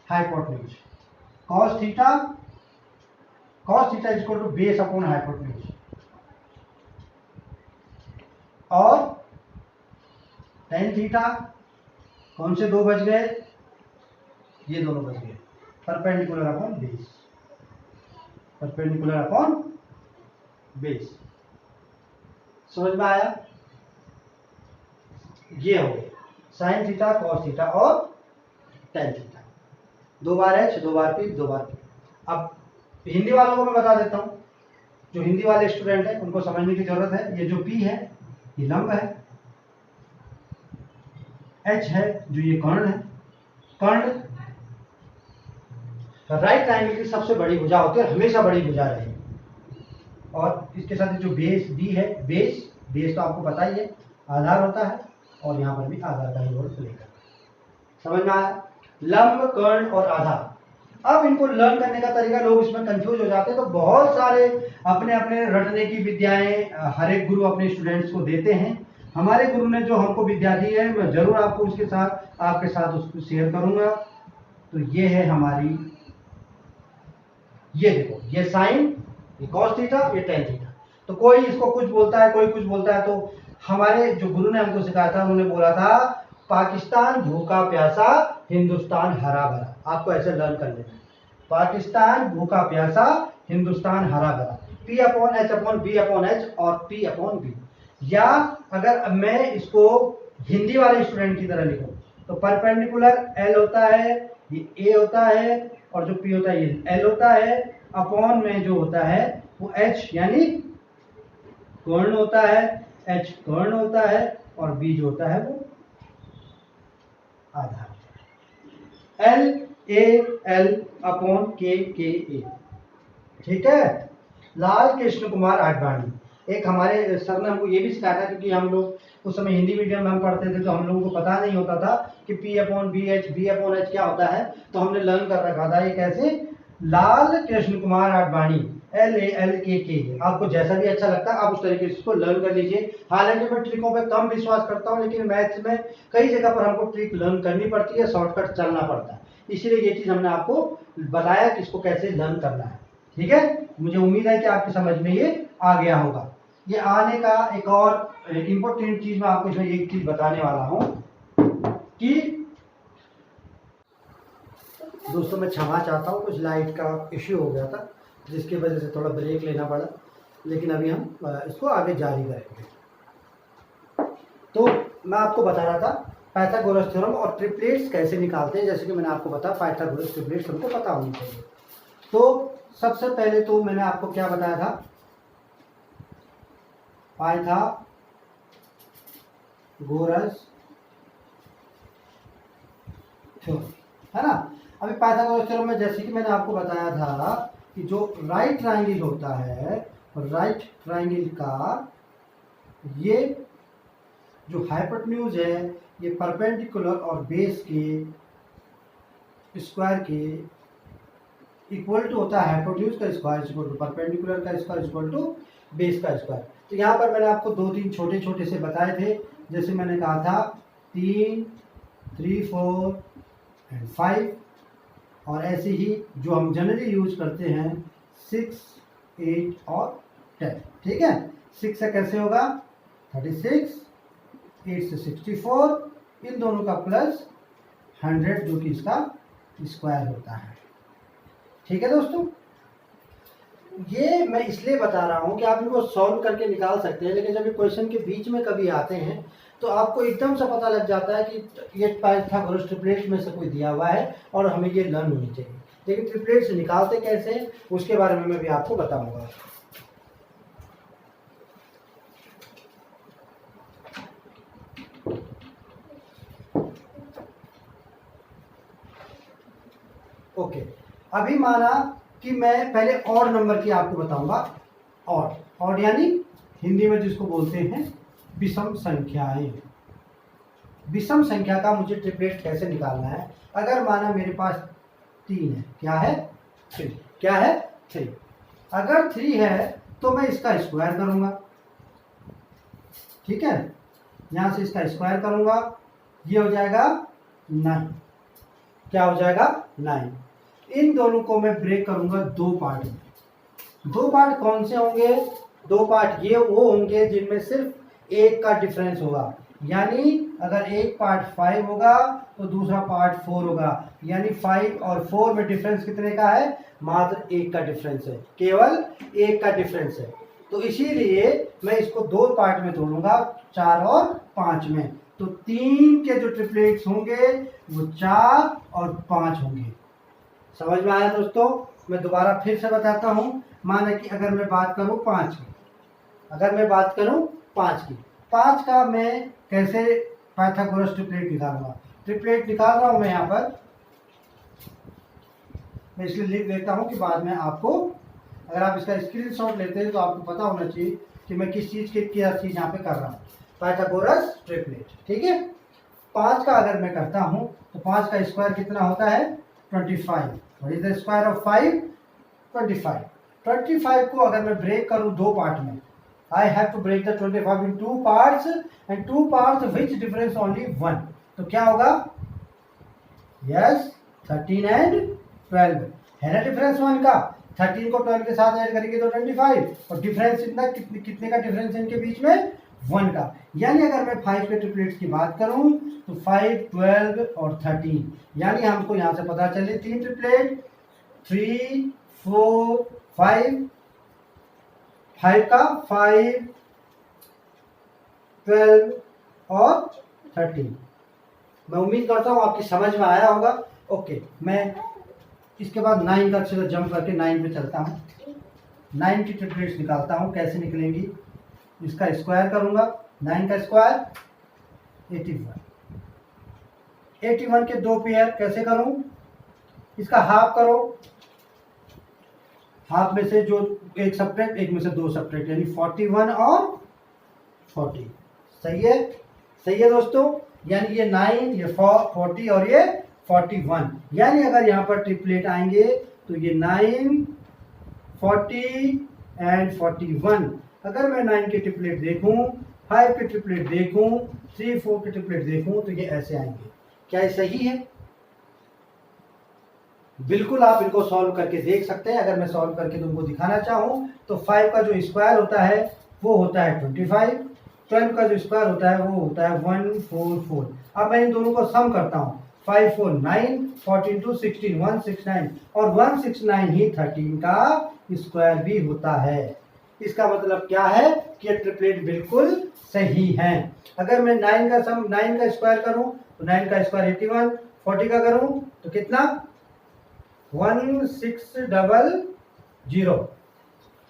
hypotenuse, cos theta = base upon hypotenuse, और tan थीटा, कौन से दो बच गए, ये दोनों बच गए, perpendicular upon base, perpendicular upon base. समझ में आया? ये हो गए साइन थीटा, कॉस थीटा और tan थीटा, 2 बार h, 2 बार p, 2 बार p। अब हिंदी वालों को मैं बता देता हूं, जो हिंदी वाले स्टूडेंट हैं उनको समझने की जरूरत है। ये जो p है ये लंब है, h है जो ये कर्ण है, कर्ण राइट ट्रायंगल की सबसे बड़ी भुजा होती है, हमेशा बड़ी भुजा रहेगी। और इसके साथ जो बेस b है, बेस तो आपको पता ही है, आधार होता है, और यहाँ पर भी आधार का ही रोल प्ले करता है। समझ में आया? लंब, कर्ण और आधार। अब इनको लर्न करने का तरीका, लोग इसमें कंफ्यूज हो जाते हैं, तो बहुत सारे अपने अपने रटने की विद्याएं हर एक गुरु अपने स्टूडेंट्स को देते हैं। हमारे गुरु ने जो हमको विद्या दी है, मैं जरूर आपको उसके साथ आपके साथ उसको शेयर करूंगा। तो ये है हमारी, ये देखो, ये साइन, ये कॉस थीटा, ये टेन थीटा। तो कोई इसको कुछ बोलता है, कोई कुछ बोलता है। तो हमारे जो गुरु ने हमको सिखाया था, उन्होंने बोला था पाकिस्तान भूखा प्यासा, हिंदुस्तान हरा भरा। आपको ऐसे लर्न कर लेना है, पाकिस्तान भूखा प्यासा, हिंदुस्तान हरा भरा। P upon H upon B upon H और P अपॉन B। या अगर मैं इसको हिंदी वाले स्टूडेंट की तरह लिखूं तो परपेंडिकुलर L होता है, ये A होता है, और जो P होता है ये L होता है, अपॉन में जो होता है वो H यानी कर्ण होता है, H कर्ण होता है, और B जो होता है वो आधार। L A L upon K K A। ठीक है। लाल कृष्ण कुमार आडवाणी, एक हमारे सर ने हमको ये भी सिखाया था, क्योंकि हम लोग उस समय हिंदी मीडियम में हम पढ़ते थे, तो हम लोगों को पता नहीं होता था कि P upon B H, B upon H क्या होता है। तो हमने लर्न कर रखा था ये कैसे, लाल कृष्ण कुमार आडवाणी, LALKK। आपको जैसा भी अच्छा लगता है आप उस तरीके से इसको लर्न कर लीजिए। हालांकि मैं ट्रिकों पे कम विश्वास करता हूँ, लेकिन मैथ्स में कई जगह पर हमको ट्रिक लर्न करनी पड़ती है, शॉर्टकट चलना पड़ता है। इसलिए ये चीज हमने आपको बताया कि इसको कैसे लर्न करना है। ठीक है, मुझे उम्मीद है कि आपकी समझ में ये आ गया होगा। ये आने का एक और इम्पोर्टेंट चीज मैं आपको इसमें एक चीज बताने वाला हूं कि दोस्तों मैं क्षमा चाहता हूं, कुछ लाइट का इश्यू हो गया था जिसकी वजह से थोड़ा ब्रेक लेना पड़ा, लेकिन अभी हम इसको आगे जारी करेंगे। तो मैं आपको बता रहा था पाइथागोरस थ्योरम और ट्रिपलेट्स कैसे निकालते हैं। जैसे कि मैंने आपको बताया पाइथागोरस ट्रिपलेट्स हमको पता होनी चाहिए। तो सबसे पहले तो मैंने आपको क्या बताया था, पाइथागोरस थ्योरम, है ना। अभी पाइथागोरस थ्योरम में जैसे कि मैंने आपको बताया था कि जो राइट ट्रायंगल होता है, राइट ट्रायंगल का ये जो हाइपोटेन्यूज है, ये परपेंडिकुलर और बेस के स्क्वायर के इक्वल टू होता है। हाइपोटेन्यूज का स्क्वायर इक्वल टू परपेंडिकुलर का स्क्वायर इक्वल टू बेस का स्क्वायर। तो यहाँ पर मैंने आपको 2-3 छोटे छोटे से बताए थे। जैसे मैंने कहा था 3, 3, 4 एंड 5, और ऐसे ही जो हम जनरली यूज करते हैं 6, 8 और 10। ठीक है, 6 से कैसे होगा 36, 8 से 64, इन दोनों का प्लस 100 जो कि इसका स्क्वायर होता है। ठीक है दोस्तों, ये मैं इसलिए बता रहा हूं कि आप इनको सॉल्व करके निकाल सकते हैं, लेकिन जब ये क्वेश्चन के बीच में कभी आते हैं तो आपको एकदम से पता लग जाता है कि ये पाइथागोरस ट्रिपलेट्स में से कोई दिया हुआ है और हमें ये लर्न होनी चाहिए। लेकिन ट्रिपलेट्स निकालते कैसे हैं उसके बारे में मैं भी आपको बताऊंगा। ओके, अभी माना कि मैं पहले ऑड नंबर की आपको बताऊंगा। ऑड यानी हिंदी में जिसको बोलते हैं विषम संख्याएं। विषम संख्या का मुझे ट्रिपलेट कैसे निकालना है। अगर माना मेरे पास 3 है, क्या है 3, क्या है 3। अगर 3 है तो मैं इसका स्क्वायर करूंगा। ठीक है, यहां से इसका स्क्वायर करूंगा, ये हो जाएगा 9। क्या हो जाएगा 9। इन दोनों को मैं ब्रेक करूंगा 2 पार्ट में। 2 पार्ट कौन से होंगे, 2 पार्ट ये वो होंगे जिनमें सिर्फ एक का डिफरेंस होगा। यानी अगर एक पार्ट 5 होगा तो दूसरा पार्ट 4 होगा। यानी 5 और 4 में डिफरेंस कितने का है, मात्र 1 का डिफरेंस है, केवल 1 का डिफरेंस है। तो इसीलिए मैं इसको 2 पार्ट में तोड़ूंगा, 4 और 5 में। तो 3 के जो ट्रिपलेट्स होंगे वो 4 और 5 होंगे। समझ में आया दोस्तों। मैं दोबारा फिर से बताता हूं। माना कि अगर मैं बात करूं 5 की, अगर मैं बात करूं 5 की, 5 का मैं कैसे पाइथागोरस ट्रिपलेट निकालूंगा। ट्रिपलेट निकाल रहा हूं मैं यहाँ पर, मैं इसलिए लिख देता हूं कि बाद में आपको, अगर आप इसका स्क्रीनशॉट लेते हैं तो आपको पता होना चाहिए कि मैं किस चीज़ की क्या चीज़ यहाँ पे कर रहा हूँ। पाइथागोरस ट्रिपलेट, ठीक है। 5 का अगर मैं करता हूँ तो 5 का स्क्वायर कितना होता है 25। What is the square of 5, 25। 25 को अगर मैं ब्रेक करूँ 2 पार्ट में I have to break the 25 in two parts and two parts which difference only 1. तो क्या होगा? Yes, 13 and 12 है ना डिफरेंस 1 का. 13 को 12 के साथ ऐड करेंगे तो 25 और डिफरेंस इतना कितने का डिफरेंस है इनके बीच में? 1 का. यानी अगर मैं 5 के ट्रिपलेट्स की बात करूं तो 5, 12 और 13. यानी हमको यहां से पता चले 3 ट्रिपलेट 3, 4, 5. 5 का 5, 12 और 13. मैं उम्मीद करता हूँ आपकी समझ में आया होगा. ओके, मैं इसके बाद 9 का सीधा जंप करके 9 पे चलता हूँ. 9 की ट्रिपलेट्स निकालता हूँ. कैसे निकलेंगी? इसका स्क्वायर करूंगा. 9 का स्क्वायर 81. 81 के 2 पेयर कैसे करूं? इसका हाफ करो. हाफ में से जो एक सब्ट्रैक्ट, एक में से 2 सब्ट्रैक्ट, यानी 41 और 40. सही है? सही है दोस्तों. यानी ये 9, ये 40 और ये 41. यानी अगर यहाँ पर ट्रिपलेट आएंगे तो ये 9, 40 एंड 41. अगर मैं 9 के ट्रिपलेट देखूं, 5 के ट्रिपलेट देखूं, 3, 4 के ट्रिपलेट देखूं तो ये ऐसे आएंगे. क्या ये सही है? बिल्कुल आप इनको सॉल्व करके देख सकते हैं. अगर मैं सॉल्व करके तुमको दिखाना चाहूं तो 5 का जो स्क्वायर होता है वो होता है 25. 12 का जो स्क्वायर होता है वो होता है 144. अब मैं इन दोनों को सम करता हूँ. 5, 4, 9, 14, 2, 16, 169 और 169 ही 13 का स्क्वायर भी होता है. इसका मतलब क्या है कि ये ट्रिपलेट बिल्कुल सही है. अगर मैं 9 का स्क्वायर करूं तो 9 का स्क्वायर 81. 40 का करूं तो कितना? 1600.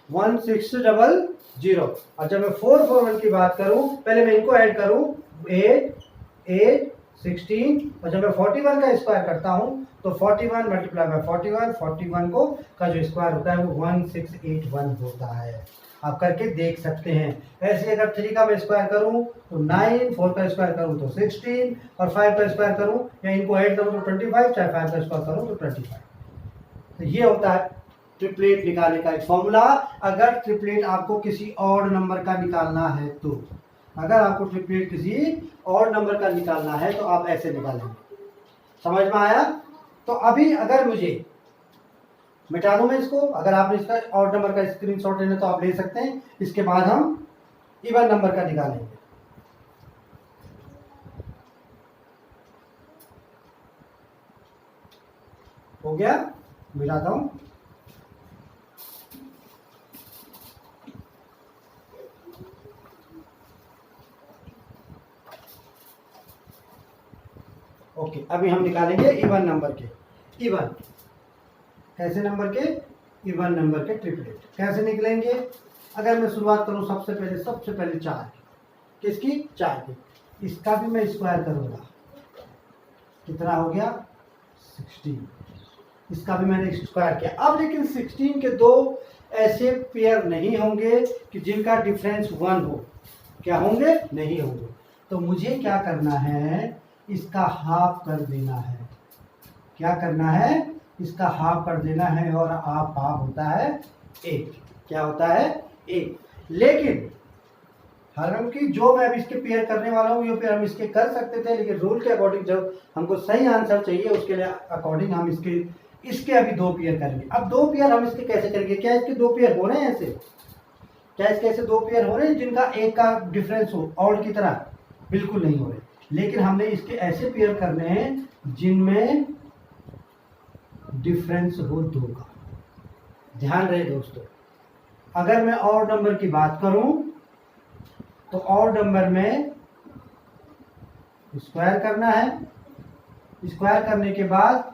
1600. और जब मैं 441 की बात करूं, पहले मैं इनको ऐड करूं 8, 8, 16. और जब मैं 41 का स्क्वायर करता हूं तो 41 मल्टीप्लाई बाय 41 को का जो स्क्वायर होता है वो 1681 होता है. आप करके देख सकते हैं. ऐसे अगर 3 का मैं स्क्वायर करूं तो 9, 4 का स्क्वायर करूं तो 16 और 5 का स्क्वायर करूं या इनको ऐड करूं तो 25, चाहे 5 का स्क्वायर करूं तो 25. तो ये होता है ट्रिपलेट निकालने का एक फॉर्मूला. अगर ट्रिपलेट आपको किसी और नंबर का निकालना है तो, अगर आपको ट्रिपलेट किसी और नंबर का निकालना है तो आप ऐसे निकालेंगे. समझ में आया? तो अभी अगर मुझे मिटा दूं मैं इसको, अगर आपने इसका और नंबर का स्क्रीनशॉट लेना तो आप ले सकते हैं. इसके बाद हम इवन नंबर का निकालेंगे. हो गया? मिलाता हूं. ओके, अभी हम निकालेंगे इवन नंबर के. इवन कैसे नंबर के? इवन नंबर के ट्रिपलेट कैसे निकलेंगे? अगर मैं शुरुआत करूं सबसे पहले 4 किसकी? 4 की. इसका भी मैं स्क्वायर करूंगा. कितना हो गया? 16. इसका भी मैंने स्क्वायर किया. अब लेकिन 16 के 2 ऐसे पेयर नहीं होंगे कि जिनका डिफरेंस 1 हो. क्या होंगे? नहीं होंगे. तो मुझे क्या करना है? इसका हाफ कर देना है. क्या करना है? इसका हाफ कर देना है और हाफ होता है 1. क्या होता है? 1. लेकिन हालांकि जो मैं अब इसके पेयर करने वाला हूँ ये पेयर हम इसके कर सकते थे, लेकिन रूल के अकॉर्डिंग जब हमको सही आंसर चाहिए उसके लिए अकॉर्डिंग हम इसके अभी 2 पेयर करेंगे. अब 2 पेयर हम इसके कैसे करेंगे? क्या इसके 2 पेयर हो रहे हैं ऐसे? क्या इसके ऐसे 2 पेयर हो रहे हैं जिनका एक का डिफरेंस हो ऑड की तरह? बिल्कुल नहीं हो रहे. लेकिन हमने इसके ऐसे पेयर करने हैं जिनमें डिफरेंस हो 2 का. ध्यान रहे दोस्तों, अगर मैं ऑड नंबर की बात करूं तो ऑड नंबर में स्क्वायर करना है. स्क्वायर करने के बाद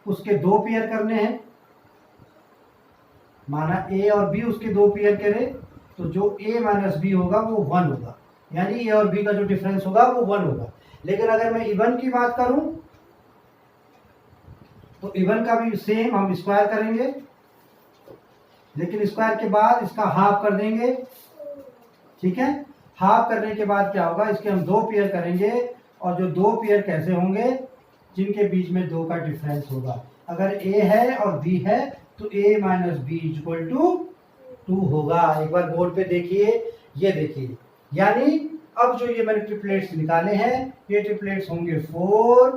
उसके 2 पेयर करने हैं. माना ए और बी उसके 2 पेयर करें तो जो ए माइनस बी होगा वो 1 होगा. यानी ए और बी का जो डिफरेंस होगा वो 1 होगा. लेकिन अगर मैं इवन की बात करूं तो इवन का भी सेम हम स्क्वायर करेंगे, लेकिन स्क्वायर के बाद इसका हाफ कर देंगे. ठीक है? हाफ करने के बाद क्या होगा? इसके हम 2 पेयर करेंगे और जो 2 पेयर कैसे होंगे? जिनके बीच में 2 का डिफरेंस होगा. अगर ए है और बी है तो ए माइनस बी इक्वल टू 2 होगा। एक बार बोर्ड पे देखिए, ये देखिए, यानी अब जो ये मैंने ट्रिपलेट्स निकाले हैं, ये ट्रिपलेट्स होंगे 4,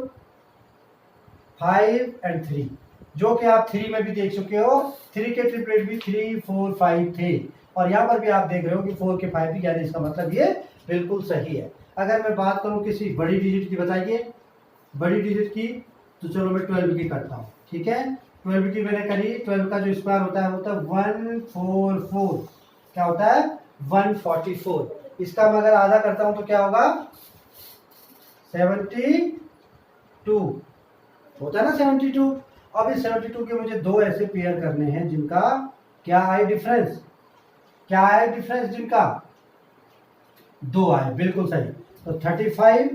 5 एंड 3, जो कि आप 3 में भी देख चुके हो। 3 के ट्रिपलेट भी 3, 4, 5 थे, और यहाँ पर भी आप देख रहे हो कि 4 के 5 भी, यानी इसका मतलब ये बिल्कुल सही है। अगर मैं बात करूँ किसी बड़ी डिजिट की, बताइए बड़ी डिजिट की, तो चलो मैं 12 की करता हूँ, ठीक है। 12 की मैंने करी, 12 का जो स्क्वायर होता है 144, क्या होता है 144। इसका मैं अगर आधा करता हूँ तो क्या होगा 72, होता है ना 72। अब इस 72 के मुझे दो ऐसे पेयर करने हैं जिनका क्या आए डिफरेंस, क्या आए डिफरेंस, जिनका 2 आए, बिल्कुल सही। तो 35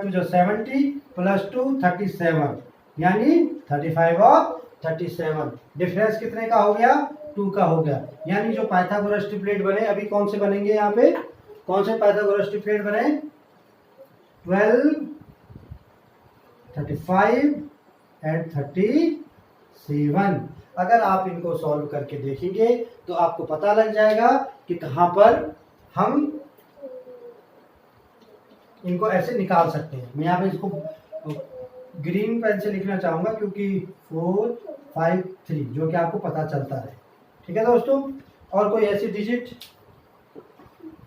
टू जो 70 प्लस 2 37, यानी 35 और 37, डिफरेंस कितने का हो गया 2 का हो गया। यानी जो पाइथागोरस ट्रिपलेट बने, अभी कौन से बनेंगे यहाँ पे, कौन से पाइथागोरस ट्रिपलेट बने, 12, 35 एंड 37। अगर आप इनको सॉल्व करके देखेंगे तो आपको पता लग जाएगा कि कहां पर हम इनको ऐसे निकाल सकते हैं। मैं यहाँ पे इसको ग्रीन पेन से लिखना चाहूंगा क्योंकि 4, 5, 3 जो कि आपको पता चलता है, ठीक है दोस्तों। और कोई ऐसी डिजिट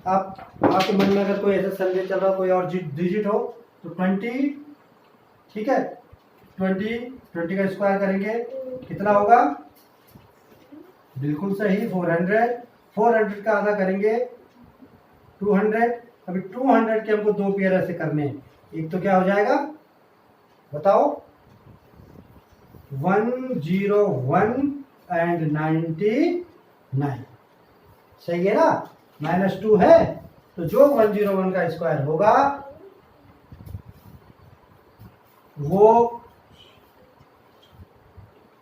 आपके मन में अगर कोई ऐसा संदेश चल रहा, कोई और डिजिट हो तो 20, ठीक है, 20 का स्क्वायर करेंगे कितना होगा, बिल्कुल सही 400 का आधा करेंगे 200। अभी 200 के हमको दो पेयर ऐसे करने हैं, एक तो क्या हो जाएगा बताओ 101 एंड 99, सही है ना, -2 है, तो जो 101 का स्क्वायर होगा वो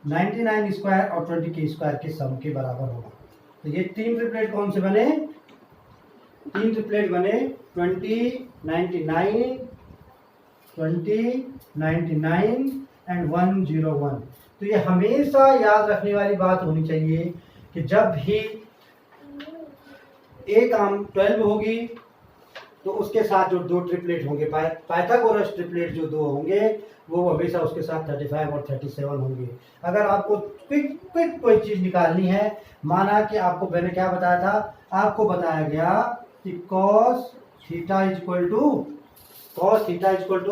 99 स्क्वायर और 20 के स्क्वायर के सम के बराबर होगा। तो ये 3 ट्रिपलेट कौन से बने, 3 ट्रिपलेट बने 20, 99 एंड 101। तो ये हमेशा याद रखने वाली बात होनी चाहिए कि जब भी एक आम 12 होगी तो उसके साथ जो 2 ट्रिपलेट होंगे, पाइथागोरस ट्रिपलेट जो 2 होंगे वो हमेशा उसके साथ 35 और 37 होंगे। अगर आपको क्विक कोई चीज निकालनी है, माना कि आपको मैंने क्या बताया था, आपको बताया गया कि cos थीटा इक्वल टू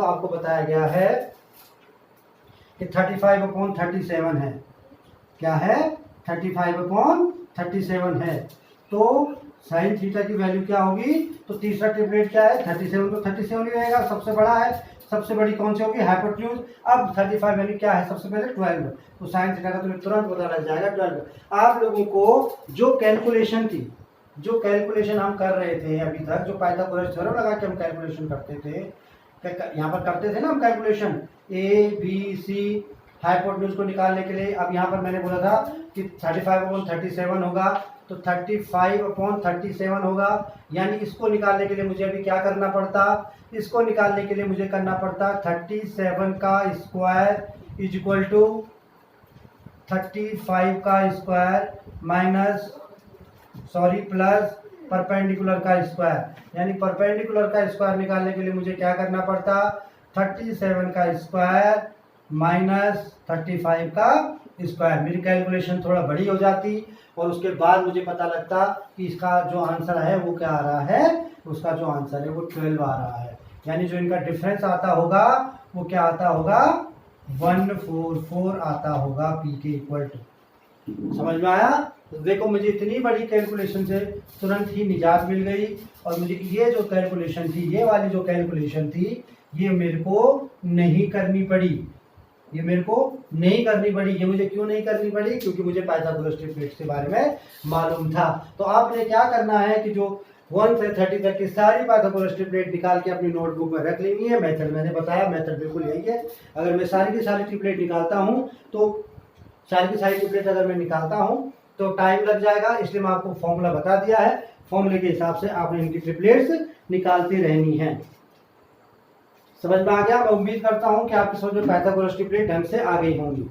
आपको बताया गया है कि 35/37 है, क्या है 35/37 है। तो साइन थीटा की वैल्यू क्या होगी, तो तीसरा ट्रिपलेट क्या है 37, तो 37 ही रहेगा, सबसे बड़ा है, सबसे बड़ी कौन सी होगी हाइपोटेन्यूज। अब 35 वैल्यू क्या है, सबसे पहले 12, तो साइन थीटा का तुम्हें तुरंत पता लग जाएगा 12। आप लोगों को जो कैलकुलेशन थी, जो कैलकुलेशन हम कर रहे थे अभी तक, जो पाइथागोरस थ्योरम लगा के हम कैलकुलेशन करते थे, यहाँ पर करते थे ना हम कैलकुलेशन ABC हाइपोटेन्यूज को निकालने के लिए। अब यहाँ पर मैंने बोला था कि 35/37 होगा, तो 35/37 होगा, यानी इसको निकालने के लिए मुझे अभी क्या करना पड़ता, इसको निकालने के लिए मुझे करना पड़ता 37 का स्क्वायर इज इक्वल टू 35 का स्क्वायर प्लस परपेंडिकुलर का स्क्वायर, यानी परपेंडिकुलर का स्क्वायर निकालने के लिए मुझे क्या करना पड़ता 37 का स्क्वायर माइनस 35 का स्क्वायर। मेरी कैलकुलेशन थोड़ा बड़ी हो जाती और उसके बाद मुझे पता लगता कि इसका जो आंसर है वो क्या आ रहा है, उसका जो आंसर है वो 12 आ रहा है, यानी जो इनका डिफरेंस आता होगा वो क्या आता होगा 144 आता होगा P के इक्वल टू। समझ में आया। तो देखो मुझे इतनी बड़ी कैलकुलेशन से तुरंत ही निजात मिल गई, और मुझे ये जो कैलकुलेशन थी, ये वाली जो कैलकुलेशन थी, ये मेरे को नहीं करनी पड़ी, ये मेरे को नहीं करनी पड़ी। ये मुझे क्यों नहीं करनी पड़ी, क्योंकि मुझे पाइथागोरस ट्रिपलेट्स के बारे में मालूम था। तो आपने क्या करना है कि जो 1 से 30 तक की सारी पाइथागोरस ट्रिपलेट निकाल के अपनी नोटबुक में रख लेनी है। मेथड मैंने बताया, मेथड बिल्कुल यही है। अगर मैं सारी की सारी ट्रिपलेट निकालता हूँ तो सारी की सारी ट्रिपलेट अगर मैं निकालता हूँ तो टाइम लग जाएगा, इसलिए मैं आपको फॉर्मूला बता दिया है। फॉर्मूले के हिसाब से आपने इनकी ट्रिपलेट्स निकालती रहनी है। समझ में आ गया। मैं उम्मीद करता हूं कि आपकी समझ में पाइथागोरस ट्रिपलेट ढंग से आ गई होंगी।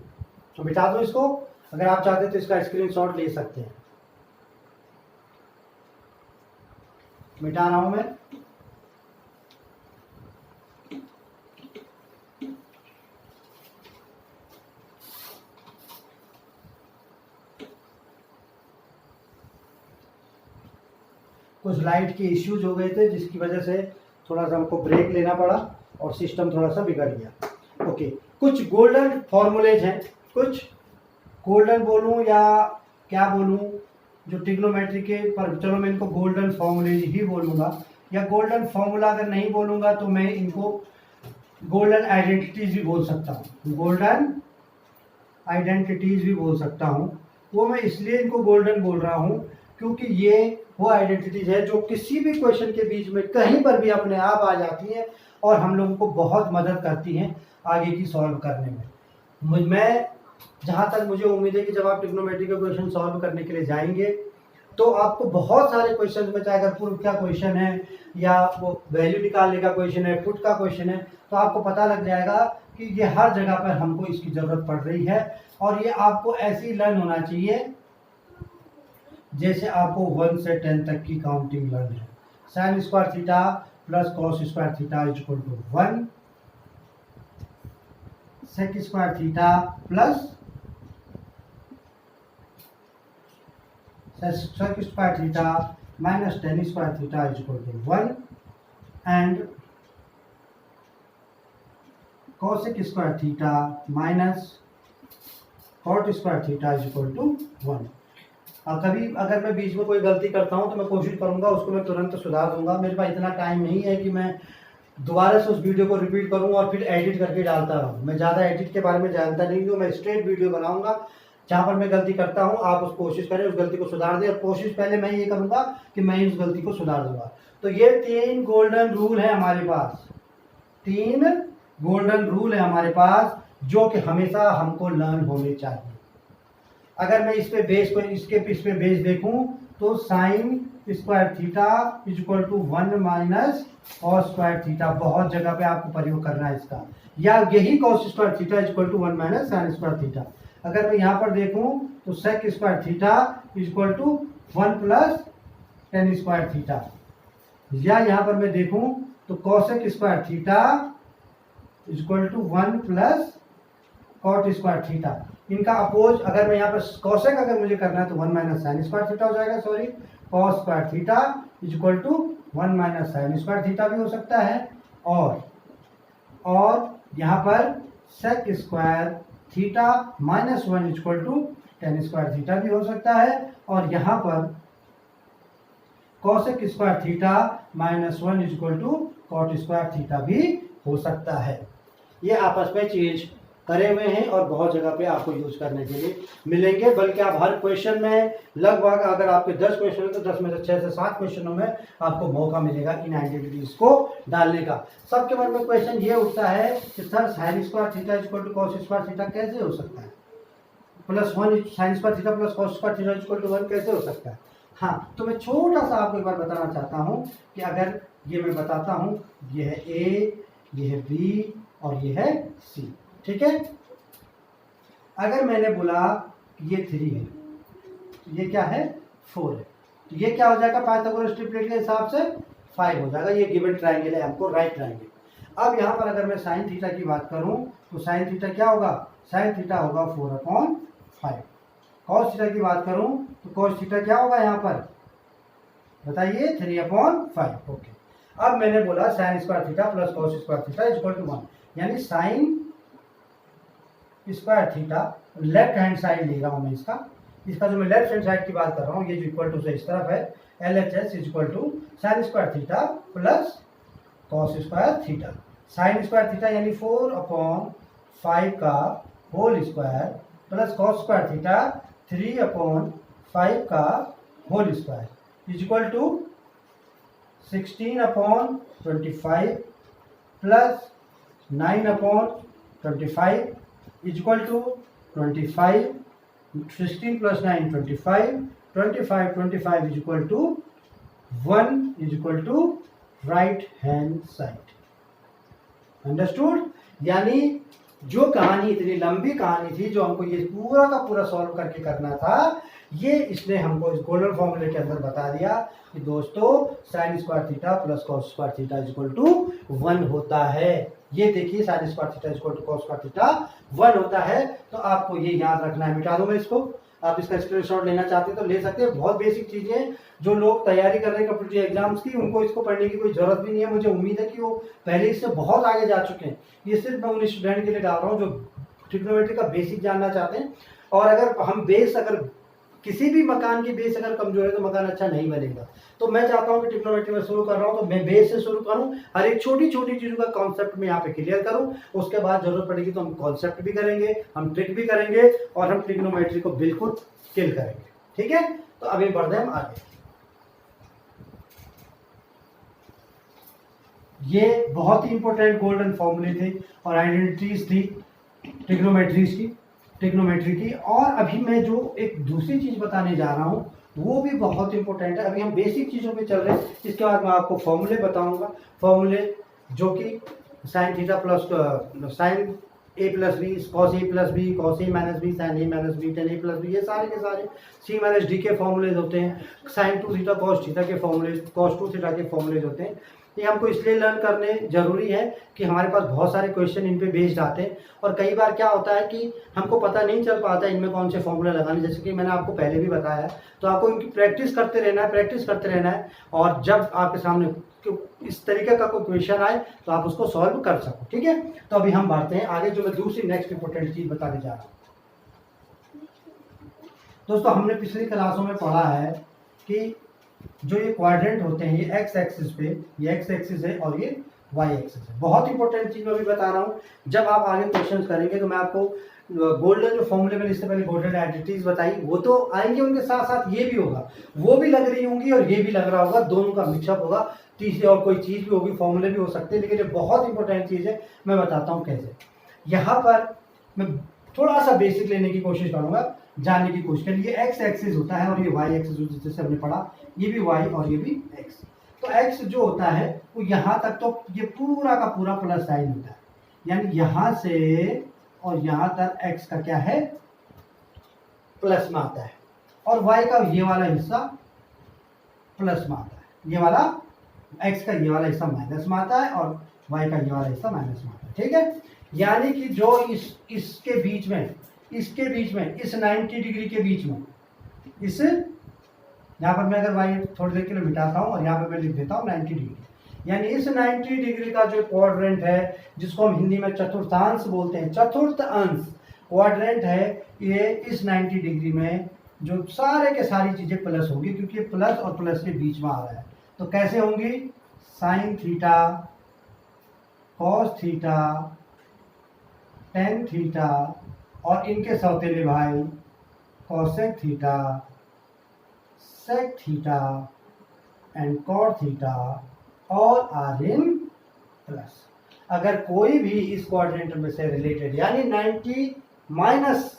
तो मिटा दो इसको, अगर आप चाहते तो इसका स्क्रीनशॉट ले सकते हैं। मिटा रहा हूं मैं। कुछ लाइट के इश्यूज हो गए थे जिसकी वजह से थोड़ा सा हमको ब्रेक लेना पड़ा और सिस्टम थोड़ा सा बिगड़ गया। ओके, कुछ गोल्डन फॉर्मूलेज हैं, कुछ गोल्डन बोलूं या क्या बोलूं, जो ट्रिग्नोमेट्री के, पर चलो मैं इनको गोल्डन फॉर्मूलेज ही बोलूंगा, या गोल्डन फॉर्मूला अगर नहीं बोलूंगा तो मैं इनको गोल्डन आइडेंटिटीज भी बोल सकता हूँ, गोल्डन आइडेंटिटीज भी बोल सकता हूँ। वो मैं इसलिए इनको गोल्डन बोल रहा हूँ क्योंकि ये वो आइडेंटिटीज है जो किसी भी क्वेश्चन के बीच में कहीं पर भी अपने आप आ जाती हैं और हम लोगों को बहुत मदद करती हैं आगे की सॉल्व करने में। मैं जहाँ तक मुझे उम्मीद है कि जब आप ट्रिग्नोमेट्री के क्वेश्चन सॉल्व करने के लिए जाएंगे तो आपको बहुत सारे क्वेश्चन में, चाहे अगर प्रूफ का क्वेश्चन है या वो वैल्यू निकालने का क्वेश्चन है, फुट का क्वेश्चन है, तो आपको पता लग जाएगा कि ये हर जगह पर हमको इसकी ज़रूरत पड़ रही है। और ये आपको ऐसे ही लर्न होना चाहिए जैसे आपको 1 से 10 तक की काउंटिंग लर्न है। Sine square theta plus cos square theta is equal to 1, sec square theta plus sec square theta minus tan square theta is equal to 1 and cosec square theta minus cot square theta is equal to 1। कभी अगर मैं बीच में कोई गलती करता हूं तो मैं कोशिश करूंगा उसको मैं तुरंत सुधार दूंगा। मेरे पास इतना टाइम नहीं है कि मैं दोबारा से उस वीडियो को रिपीट करूं और फिर एडिट करके डालता रहूं। मैं ज़्यादा एडिट के बारे में जानता नहीं हूँ। मैं स्ट्रेट वीडियो बनाऊंगा, जहाँ पर मैं गलती करता हूँ आप उस कोशिश करें उस गलती को सुधार दें, और कोशिश पहले मैं ये करूँगा कि मैं उस गलती को सुधार दूंगा। तो ये 3 गोल्डन रूल है हमारे पास, 3 गोल्डन रूल है हमारे पास जो कि हमेशा हमको लर्न होने चाहिए। अगर मैं इस पे बेस को इस पे बेस देखूं तो sine square theta is equal to 1 minus cos square theta, बहुत जगह पे आपको प्रयोग करना है इसका, या यही cos square theta is equal to 1 minus sine square theta. अगर मैं यहाँ पर देखूं तो sec square theta is equal to 1 plus tan square theta, या यहाँ पर मैं देखूं तो cosec square theta is equal to 1 plus cot square theta. इनका अपोज अगर मैं यहाँ पर कॉसेक अगर मुझे करना है तो 1 माइनस साइन स्क्वायर थीटा हो जाएगा, sorry cos square theta is equal to 1 minus sine square theta भी हो सकता है, और यहाँ पर sec square theta minus 1 is equal to tan square theta भी हो सकता है, और यहाँ पर cosec square theta minus 1 is equal to cot square theta भी हो सकता है। ये आपस में चेंज करे हुए हैं और बहुत जगह पे आपको यूज करने के लिए मिलेंगे, बल्कि आप हर क्वेश्चन में लगभग अगर आपके 10 क्वेश्चन है तो 10 में से 6 से 7 क्वेश्चनों में आपको मौका मिलेगा इन आइडेंटिटीज को डालने का। सबके मन में क्वेश्चन ये उठता है कि sir sine square theta equal to cos square theta कैसे हो सकता है, plus 1 sine square theta plus cos square theta equal to 1 कैसे हो सकता है। हाँ, तो मैं छोटा सा आपको एक बार बताना चाहता हूँ कि अगर ये मैं बताता हूँ, ये है ए, ये है बी और ये है सी, ठीक है। अगर मैंने बोला ये 3 है, ये क्या है 4 है, तो ये क्या हो जाएगा पाइथागोरस ट्रिपलेट के हिसाब से 5 हो जाएगा। ये गिवन ट्रायंगल है हमको राइट ट्रायंगल। अब यहाँ पर अगर मैं साइन थीटा की बात करूँ तो साइन थीटा क्या होगा, साइन थीटा होगा 4/5। कॉस थीटा की बात करूँ तो कॉस थीटा क्या होगा यहाँ पर बताइए 3/5। ओके, अब मैंने बोला sine square theta plus cos square theta is equal to 1, यानी sine square theta left hand side ले रहा हूं मैं इसका जो मैं लेफ्ट हैंड साइड की बात कर रहा हूँ, ये जो इक्वल टू से इस तरफ है, LHS is equal to sine square theta plus cos square theta. Sine square theta यानी 4/5 का whole square plus cos square theta 3/5 का whole square is equal to 16/25 plus 9/25 is equal to 25, 16 plus 9 25, 25 is equal to 1 is equal to right hand side। Understood, यानी जो कहानी इतनी लंबी कहानी थी, जो हमको ये पूरा का पूरा सॉल्व करके करना था, ये इसने हमको इस गोल्डन फॉर्मूले के अंदर बता दिया कि दोस्तों sine square theta plus cos square theta equal to 1 होता है। ये देखिए sine square theta equal to cos square theta 1 होता है। तो आपको ये याद रखना है। मिटा दूं मैं इसको, आप इसका स्क्रीनशॉट लेना चाहते हैं तो ले सकते हैं। बहुत बेसिक चीजें हैं, जो लोग तैयारी कर रहे हैं कॉम्पिटिटिव एग्जाम्स की, उनको इसको पढ़ने की कोई जरूरत भी नहीं है। मुझे उम्मीद है कि वो पहले इससे बहुत आगे जा चुके हैं। ये सिर्फ मैं उन स्टूडेंट के लिए डाल रहा हूँ जो ट्रिग्नोमेट्री का बेसिक जानना चाहते हैं। और अगर हम बेस, अगर किसी भी मकान की बेस अगर कमजोर है तो मकान अच्छा नहीं बनेगा। तो मैं चाहता हूं कि ट्रिग्नोमेट्री में शुरू कर रहा हूं तो मैं बेस से शुरू करूं, हर एक छोटी छोटी चीजों का कॉन्सेप्ट में यहाँ पे क्लियर करूं। उसके बाद जरूरत पड़ेगी तो हम कॉन्सेप्ट भी करेंगे, हम ट्रिक भी करेंगे और हम ट्रिग्नोमेट्री को बिल्कुल किल करेंगे। ठीक है, तो अभी बढ़ते हैं हम आगे। ये बहुत ही इंपॉर्टेंट गोल्डन फॉर्मूले थे और आइडेंटिटीज थी ट्रिग्नोमेट्री की। और अभी मैं जो एक दूसरी चीज बताने जा रहा हूं वो भी बहुत इंपॉर्टेंट है। अभी हम बेसिक चीजों पे चल रहे हैं, इसके बाद मैं आपको फॉर्मूले बताऊंगा। फॉर्मूले जो कि sine theta plus sine A plus b, cos a plus b, cos A minus B, sine A minus B, ten A plus B, ये सारे के सारे सी माइनस डी के फॉर्मूलेज होते हैं। साइन 2 थीटा कॉस थीटा के फॉर्मूलेज, कॉस 2 थीटा के फॉर्मूलेज होते हैं। ये हमको इसलिए लर्न करने जरूरी है कि हमारे पास बहुत सारे क्वेश्चन इन पे बेस्ड आते हैं। और कई बार क्या होता है कि हमको पता नहीं चल पाता इनमें कौन से फॉर्मूले लगाने, जैसे कि मैंने आपको पहले भी बताया। तो आपको इनकी प्रैक्टिस करते रहना है और जब आपके सामने इस तरीके का कोई क्वेश्चन आए तो आप उसको सॉल्व कर सको। ठीक है, तो अभी हम बढ़ते हैं आगे, जो मैं दूसरी नेक्स्ट इंपॉर्टेंट चीज बताने जा रहा हूँ। दोस्तों हमने पिछली क्लासों में पढ़ा है कि जो ये क्वाड्रेंट होते हैं, ये एक्स एक्सिस पे, ये एक्स एक्सिस है और ये वाई एक्सिस है। बहुत इंपॉर्टेंट चीज मैं भी बता रहा हूँ। जब आप आगे क्वेश्चन करेंगे तो मैं आपको गोल्डन जो फॉर्मूले मैंने इससे पहले गोल्डन आइडेंटिटीज बताई वो तो आएंगे, उनके साथ साथ ये भी होगा, वो भी लग रही होंगी और ये भी लग रहा होगा, दोनों का मिक्सअप होगा। तीसरी और कोई चीज भी होगी, फॉर्मूले भी हो सकते हैं, लेकिन ये बहुत इंपॉर्टेंट चीज है। मैं बताता हूँ कैसे। यहाँ पर मैं थोड़ा सा बेसिक लेने की कोशिश करूंगा, जानने की कोशिश करिए। ये एक्स एक्सिस होता है और ये वाई एक्सिस, जैसे हमने पढ़ा, ये भी वाई और ये भी एक्स। तो एक्स जो होता है वो यहाँ तक तो ये पूरा का पूरा प्लस साइन होता है, यानी यहाँ से और यहाँ तक एक्स का क्या है, प्लस में आता है। और वाई का ये वाला हिस्सा प्लस में आता है, ये वाला एक्स का ये वाला हिस्सा माइनस में आता है और वाई का ये वाला हिस्सा माइनस में आता है। ठीक है, यानी कि जो इसके बीच में इस 90 डिग्री के बीच में, इस यहाँ पर मैं अगर वाई थोड़ी देर के लिए मिटाता हूँ और यहाँ पर मैं लिख देता हूँ 90 डिग्री, यानी इस 90 डिग्री का जो क्वाड्रेंट है, जिसको हम हिंदी में चतुर्थांश बोलते हैं, चतुर्थ अंश क्वाड्रेंट है, ये इस 90 डिग्री में जो सारे के सारी चीजें प्लस होगी, क्योंकि प्लस और प्लस के बीच में आ रहा है। तो कैसे होंगी, sine theta, cos theta, tan theta और इनके सौतेले भाई cosec theta, sec theta and cot theta और आर इन प्लस। अगर कोई भी इस क्वाड्रेंट में से रिलेटेड, यानी 90 minus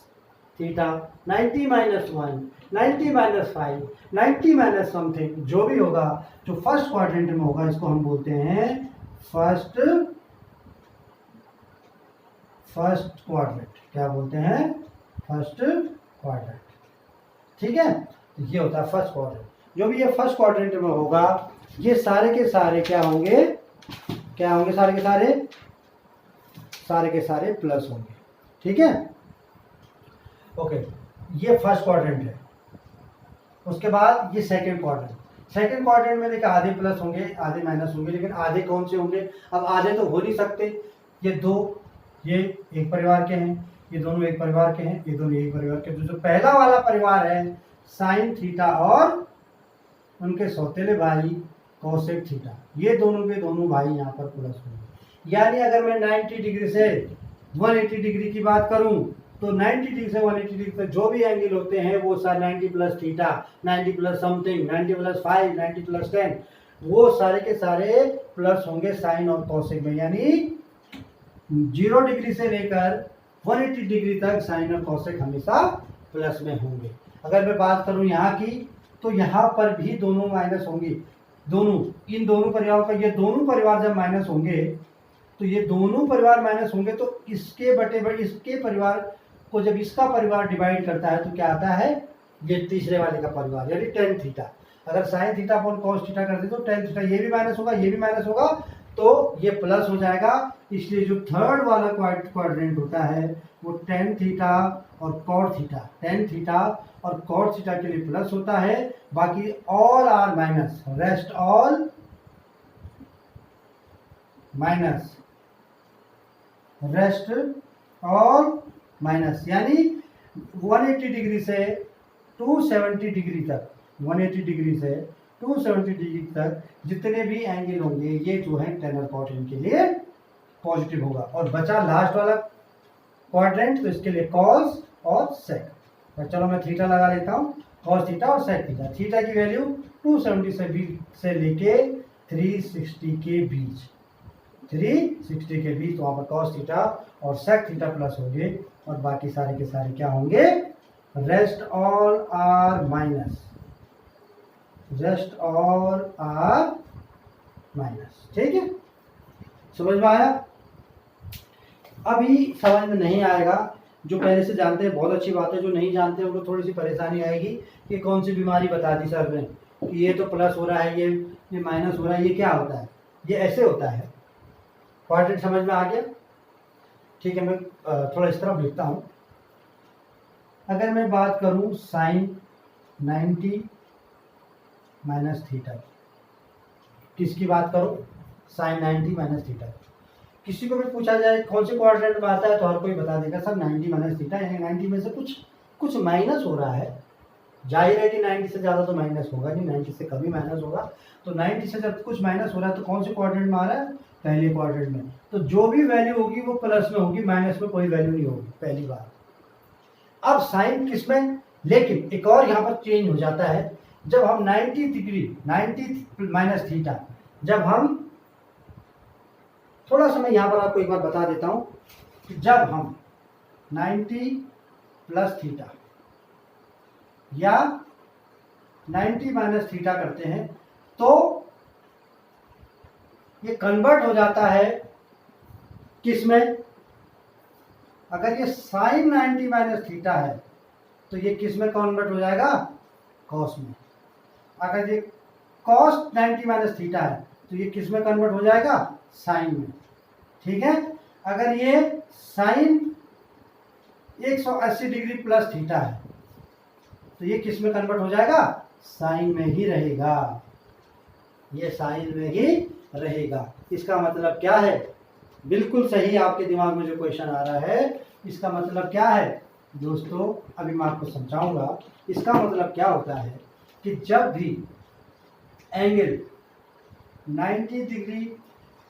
theta, 90 minus 1, 90 minus 5, 90 minus something, जो भी होगा जो फर्स्ट क्वाड्रेंट में होगा, इसको हम बोलते हैं फर्स्ट क्वाड्रेंट। क्या बोलते हैं, फर्स्ट क्वाड्रेंट। ठीक है, ये होता है फर्स्ट क्वाड्रेंट। जो भी ये फर्स्ट क्वाड्रेंट में होगा, ये सारे के सारे क्या होंगे, सारे के सारे प्लस होंगे। ठीक है, ओके, ये फर्स्ट क्वाड्रेंट है। उसके बाद ये सेकंड क्वाड्रेंट में देखिए आधे प्लस होंगे, आधे माइनस होंगे, लेकिन आधे कौन से होंगे, अब आधे तो हो नहीं सकते। ये दो, ये एक परिवार के हैं, ये दोनों एक परिवार के हैं, ये दोनों एक परिवार के। जो पहला वाला परिवार है साइन थीटा और उनके सौतेले भाई कोसेक थीटा, ये दोनों के दोनों भाई यहाँ पर प्लस होंगे। यानी अगर मैं 90 डिग्री से 180 डिग्री की बात करूं तो 90 डिग्री से 180 डिग्री तक जो भी एंगल होते हैं वो 90 plus theta, 90 plus something, 90 plus 5, 90 plus 10, वो सारे के सारे प्लस होंगे साइन और कोसेक में। यानी 0 डिग्री से लेकर 180 डिग्री तक साइन और कोसेक हमेशा प्लस में होंगे। अगर मैं बात करूं यहाँ की, तो यहाँ पर भी दोनों माइनस होंगे। दोनों, इन दोनों परिवारों का, ये दोनों परिवार जब माइनस होंगे तो ये दोनों परिवार माइनस होंगे तो इसके बटे इसके परिवार को जब इसका परिवार डिवाइड करता है तो क्या आता है, ये तीसरे वाले का परिवार यानी टेन थीटा। अगर sine theta upon cos theta कर दे तो टेन थीटा, ये भी माइनस होगा ये भी माइनस होगा तो ये प्लस हो जाएगा। इसलिए जो थर्ड वाला क्वाड्रेंट होता है वो टेन थीटा और कॉट थीटा, टेन थीटा और कॉट थीटा के लिए प्लस होता है, बाकी all are minus, rest all minus, rest all minus. यानी 180 डिग्री से 270 डिग्री तक, 180 डिग्री से 270 डिग्री तक जितने भी एंगल होंगे ये जो है टेन और कॉट इनके लिए पॉजिटिव होगा। और बचा लास्ट वाला क्वाड्रेंट तो इसके लिए कॉस और सेक। तो चलो मैं थीटा लगा लेता हूँ, कॉस थीटा और सेक थीटा। थीटा की वैल्यू 270 से लेके 360 के बीच, 360 के बीच, तो वहाँ पर कॉस थीटा और सेक थीटा प्लस होंगे और बाकी सारे के सारे क्या होंगे, rest all are minus, rest all are minus. ठीक है, समझ में आया? अभी समझ में नहीं आएगा, जो पहले से जानते हैं बहुत अच्छी बात है, जो नहीं जानते हैं उनको थोड़ी सी परेशानी आएगी कि कौन सी बीमारी बता दी सर ने कि ये तो प्लस हो रहा है, ये माइनस हो रहा है, ये क्या होता है, ये ऐसे होता है। क्वाड्रेंट समझ में आ गया? ठीक है, मैं थोड़ा इस तरफ लिखता हूँ। अगर मैं बात करूँ साइन 90 माइनस थीटा, किसकी बात करूँ, साइन 90 माइनस थीटा। किसी को भी पूछा जाए कौन से क्वाड्रेंट में आता है तो हर कोई बता देगा सर 90 माइनस थीटा, यानी 90 में से कुछ माइनस हो रहा है। जाहिर है कि 90 से ज़्यादा तो माइनस होगा नहीं, 90 से कभी माइनस होगा। तो 90 से जब कुछ माइनस हो रहा है तो कौन से क्वाड्रेंट में आ रहा है, पहले क्वाड्रेंट में। तो जो भी वैल्यू होगी वो प्लस में होगी, माइनस में कोई वैल्यू नहीं होगी, पहली बार। अब साइन किसमें, लेकिन एक और यहाँ पर चेंज हो जाता है, जब हम 90 डिग्री 90 माइनस थीटा, जब हम थोड़ा सा मैं यहाँ पर आपको एक बार बता देता हूँ कि जब हम 90 प्लस थीटा या 90 माइनस थीटा करते हैं तो ये कन्वर्ट हो जाता है किसमें, अगर ये साइन 90 माइनस थीटा है तो ये किस में कन्वर्ट हो जाएगा, कॉस में। अगर ये कॉस 90 माइनस थीटा है तो ये किस में कन्वर्ट हो जाएगा, साइन में। ठीक है, अगर ये साइन 180 डिग्री प्लस थीटा है तो ये किस में कन्वर्ट हो जाएगा, साइन में ही रहेगा, ये साइन में ही रहेगा। इसका मतलब क्या है, बिल्कुल सही आपके दिमाग में जो क्वेश्चन आ रहा है, इसका मतलब क्या है दोस्तों, अभी मैं आपको समझाऊंगा। इसका मतलब क्या होता है कि जब भी angle 90 degree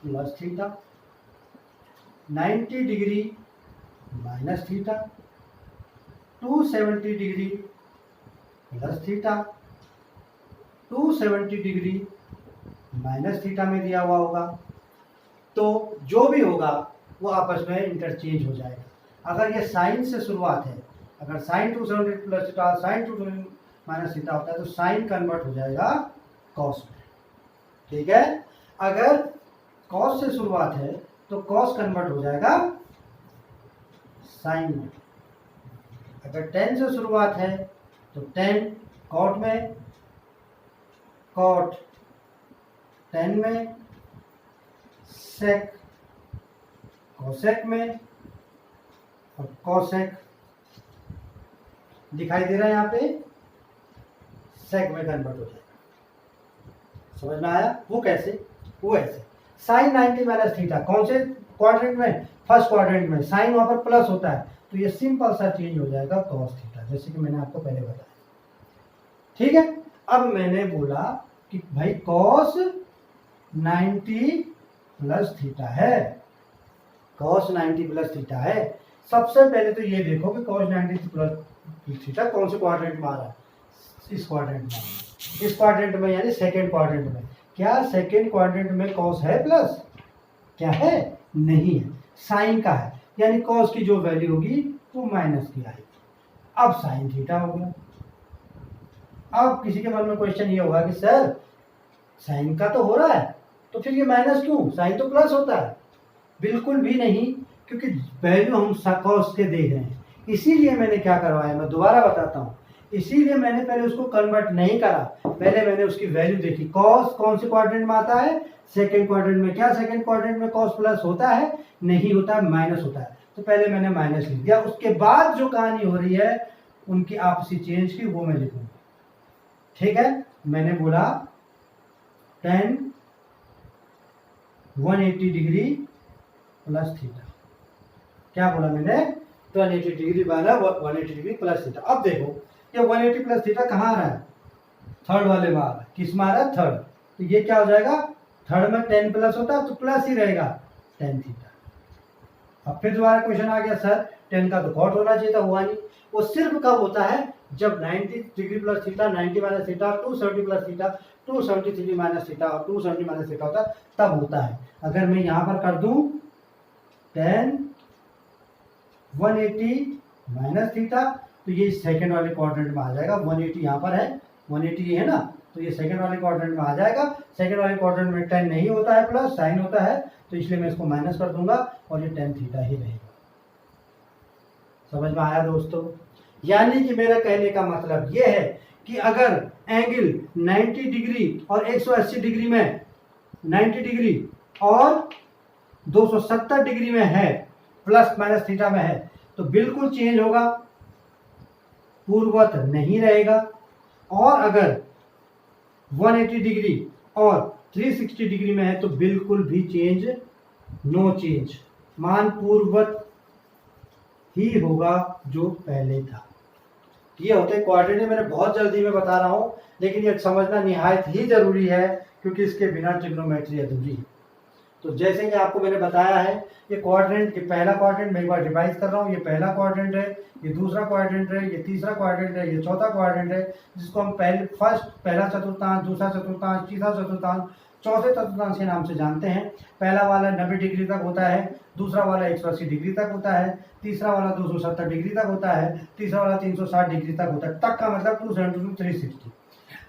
plus theta, 90 degree minus theta, 270 degree plus theta, 270 degree minus theta में दिया हुआ होगा, तो जो भी होगा वो आपस में इंटरचेंज हो जाएगा। अगर ये साइन से शुरुआत है, अगर sine 270 plus theta sine 270 minus theta होता है तो साइन कन्वर्ट हो जाएगा कॉस में। ठीक है, अगर कॉस से शुरुआत है तो कॉस कन्वर्ट हो जाएगा साइन में। अगर टेन से शुरुआत है तो टेन कॉट में, कॉट टेन में, सेक कोसेक में, और कोसेक दिखाई दे रहा है यहाँ पे, सेक में कन्वर्ट हो जाएगा। समझ में आया? वो कैसे, वो ऐसे साइन 90 माइनस थीटा कौन से क्वाड्रेंट में, फर्स्ट क्वाड्रेंट में, साइन वहां पर प्लस होता है तो ये सिंपल सा चेंज हो जाएगा कॉस थीटा, जैसे कि मैंने आपको पहले बताया। ठीक है, अब मैंने बोला कि भाई कॉस 90 प्लस थीटा है, कॉस 90 प्लस थीटा है। सबसे पहले तो ये देखो कि कॉस 90 प्लस थीटा कौन से क्वाड्रेंट में आ रहा है, इस क्वाड्रेंट में, इस क्वाड्रेंट में यानी सेकेंड क्वाड्रेंट में। क्या सेकेंड क्वाड्रेंट में कॉस है प्लस, क्या है, नहीं है, साइन का है, यानी कॉस की जो वैल्यू होगी वो माइनस की आएगी। अब साइन थीटा हो गया। अब किसी के मन में क्वेश्चन ये होगा कि सर साइन का तो हो रहा है तो फिर ये माइनस क्यों, साइन तो प्लस होता है। बिल्कुल भी नहीं, क्योंकि वैल्यू हम कॉस के देख रहे हैं। इसीलिए मैंने क्या करवाया, मैं दोबारा बताता हूँ, इसीलिए मैंने पहले उसको कन्वर्ट नहीं करा, पहले मैंने उसकी वैल्यू देखी। कॉस कौन से क्वाड्रेंट में आता है, सेकंड क्वाड्रेंट में। क्या सेकंड क्वाड्रेंट में कॉस प्लस होता है, नहीं होता है, माइनस होता है। तो पहले मैंने माइनस लिख दिया, उसके बाद जो कहानी हो रही है उनकी आपसी चेंज की वो मैं लिखूंगा। ठीक है, मैंने बोला tan 180 डिग्री प्लस थीटा। क्या बोला मैंने, 180 डिग्री वाला 180 डिग्री प्लस थीटा। अब देखो ये 180 प्लस थीटा कहाँ आ रहा है, थर्ड वाले में आ रहा है। किस में आ रहा है, थर्ड। तो ये क्या हो जाएगा, थर्ड में 10 प्लस होता है तो प्लस ही रहेगा tan थीटा। अब फिर दोबारा क्वेश्चन आ गया, सर 10 का तो कॉट होना चाहिए था, हुआ नहीं। वो सिर्फ कब होता है, जब 90 degree plus theta, 90 minus theta, 270 plus theta, 273 minus theta और 270 माइनस थीटा होता है, तब होता है। अगर मैं यहाँ पर कर दूं tan 180 माइनस थीटा, तो ये सेकंड वाले क्वाड्रेंट में आ जाएगा। 180 यहाँ पर है, 180 ये है ना, तो ये सेकंड वाले क्वाड्रेंट में आ जाएगा। सेकंड वाले क्वाड्रेंट में tan नहीं होता है, प्लस साइन होता है, तो इसलिए मैं इसको माइनस कर दूंगा और ये tan थीटा ही रहेगा। समझ में आया दोस्तों? यानी कि मेरा कहने का मतलब ये है कि अगर एंगल 90 डिग्री और 180 डिग्री में, 90 डिग्री और 270 डिग्री में है, प्लस माइनस थीटा में है, तो बिल्कुल चेंज होगा, पूर्ववत नहीं रहेगा। और अगर 180 डिग्री और 360 डिग्री में है तो बिल्कुल भी चेंज, नो चेंज, मान पूर्ववत ही होगा जो पहले था। ये होते हैं क्वाड्रेंट। मैंने बहुत जल्दी में बता रहा हूं, लेकिन ये समझना निहायत ही जरूरी है, क्योंकि इसके बिना ट्रिग्नोमेट्री अधूरी है। तो जैसे कि आपको मैंने बताया है, ये क्वाड्रेंट, ये पहला क्वाड्रेंट, मैं एक बार रिवाइज कर रहा हूँ, ये पहला क्वाड्रेंट है, ये दूसरा क्वाड्रेंट है, ये तीसरा क्वाड्रेंट है, ये चौथा क्वाड्रेंट है, जिसको हम पहला चतुर्थांश, दूसरा चतुर्थांश, तीसरा चतुर्थांश, चौथे चतुर्थांश के नाम से जानते हैं। पहला वाला 90 डिग्री तक होता है, दूसरा वाला 180 डिग्री तक होता है, तीसरा वाला 270 डिग्री तक होता है, तीसरा वाला 360 डिग्री तक होता है। तक का मतलब 270 to 360।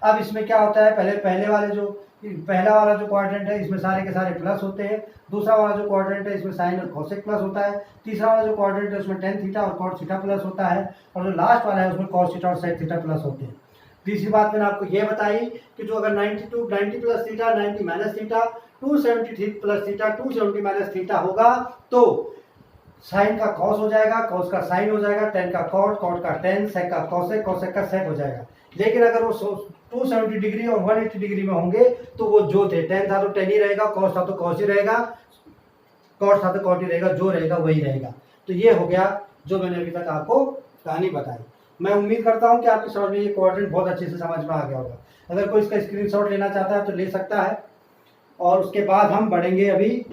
अब इसमें क्या होता है, पहला वाला जो क्वाड्रेंट है इसमें सारे के सारे प्लस होते हैं, दूसरा वाला जो क्वाड्रेंट है इसमें साइन और कोसेक प्लस होता है, तीसरा वाला जो क्वाड्रेंट है उसमें tan थीटा और cot थीटा प्लस होता है, और जो लास्ट वाला है उसमें cos थीटा और sec थीटा प्लस होते हैं। तीसरी बात मैंने आपको ये बताई कि जो अगर 90 plus theta, 90 minus theta, 270 plus theta, 270 minus theta होगा, तो साइन का कॉस हो जाएगा, कॉस का साइन हो जाएगा, tan का कॉट, कॉट का tan, sec का कोसेक, कोसेक का sec हो जाएगा। लेकिन अगर वो 270 डिग्री और 180 डिग्री में होंगे तो वो जो थे, tan था तो tan ही रहेगा, cos था तो cos ही रहेगा, cot था तो cot ही रहेगा, जो रहेगा वही रहेगा। तो ये हो गया जो मैंने अभी तक आपको कहानी बताई। मैं उम्मीद करता हूं कि आपकी समझ में ये क्वाड्रेंट बहुत अच्छे से समझ में आ गया होगा। अगर कोई इसका स्क्रीनशॉट लेना चाहता है तो ले सकता है, और उसके बाद हम बढ़ेंगे अभी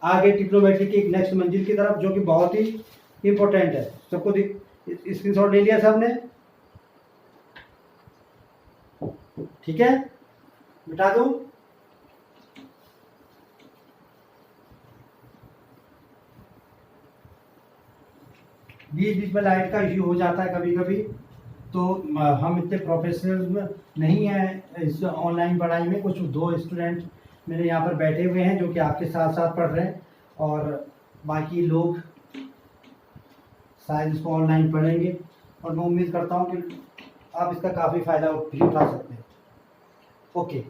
आगे ट्रिग्नोमेट्री की एक नेक्स्ट मंजिल की तरफ, जो कि बहुत ही इंपॉर्टेंट है। सबको स्क्रीनशॉट ले लिया सबने? ठीक है, मिटा दूं? बीच बीच में लाइट का इश्यू हो जाता है कभी कभी, तो हम इतने प्रोफेशनल नहीं हैं इस ऑनलाइन पढ़ाई में। कुछ 2 स्टूडेंट मेरे यहाँ पर बैठे हुए हैं जो कि आपके साथ साथ पढ़ रहे हैं, और बाकी लोग शायद इसको ऑनलाइन पढ़ेंगे, और मैं उम्मीद करता हूँ कि आप इसका काफ़ी फ़ायदा भी उठा सकते हैं। ओके,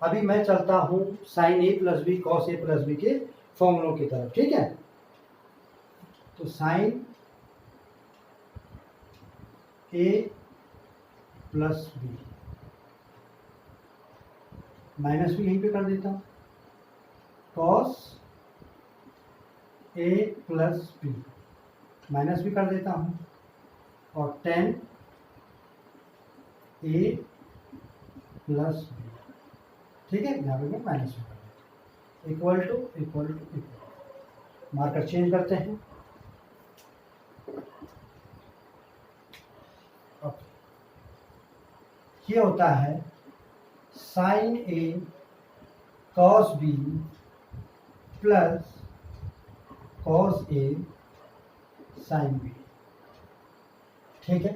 अभी मैं चलता हूँ sine A plus b cos a plus b के फॉर्मूलों की तरफ। ठीक है, तो साइन ए प्लस बी, माइनस भी यहीं पे कर देता हूँ, cos a plus b, minus भी कर देता हूँ, और tan ए प्लस बी। ठीक है, यहाँ पे मैं माइनस भी कर देता हूँ, equal to equal to equal. Marker change करते हैं। ये होता है sine a cos b plus cos a sine b. ठीक है,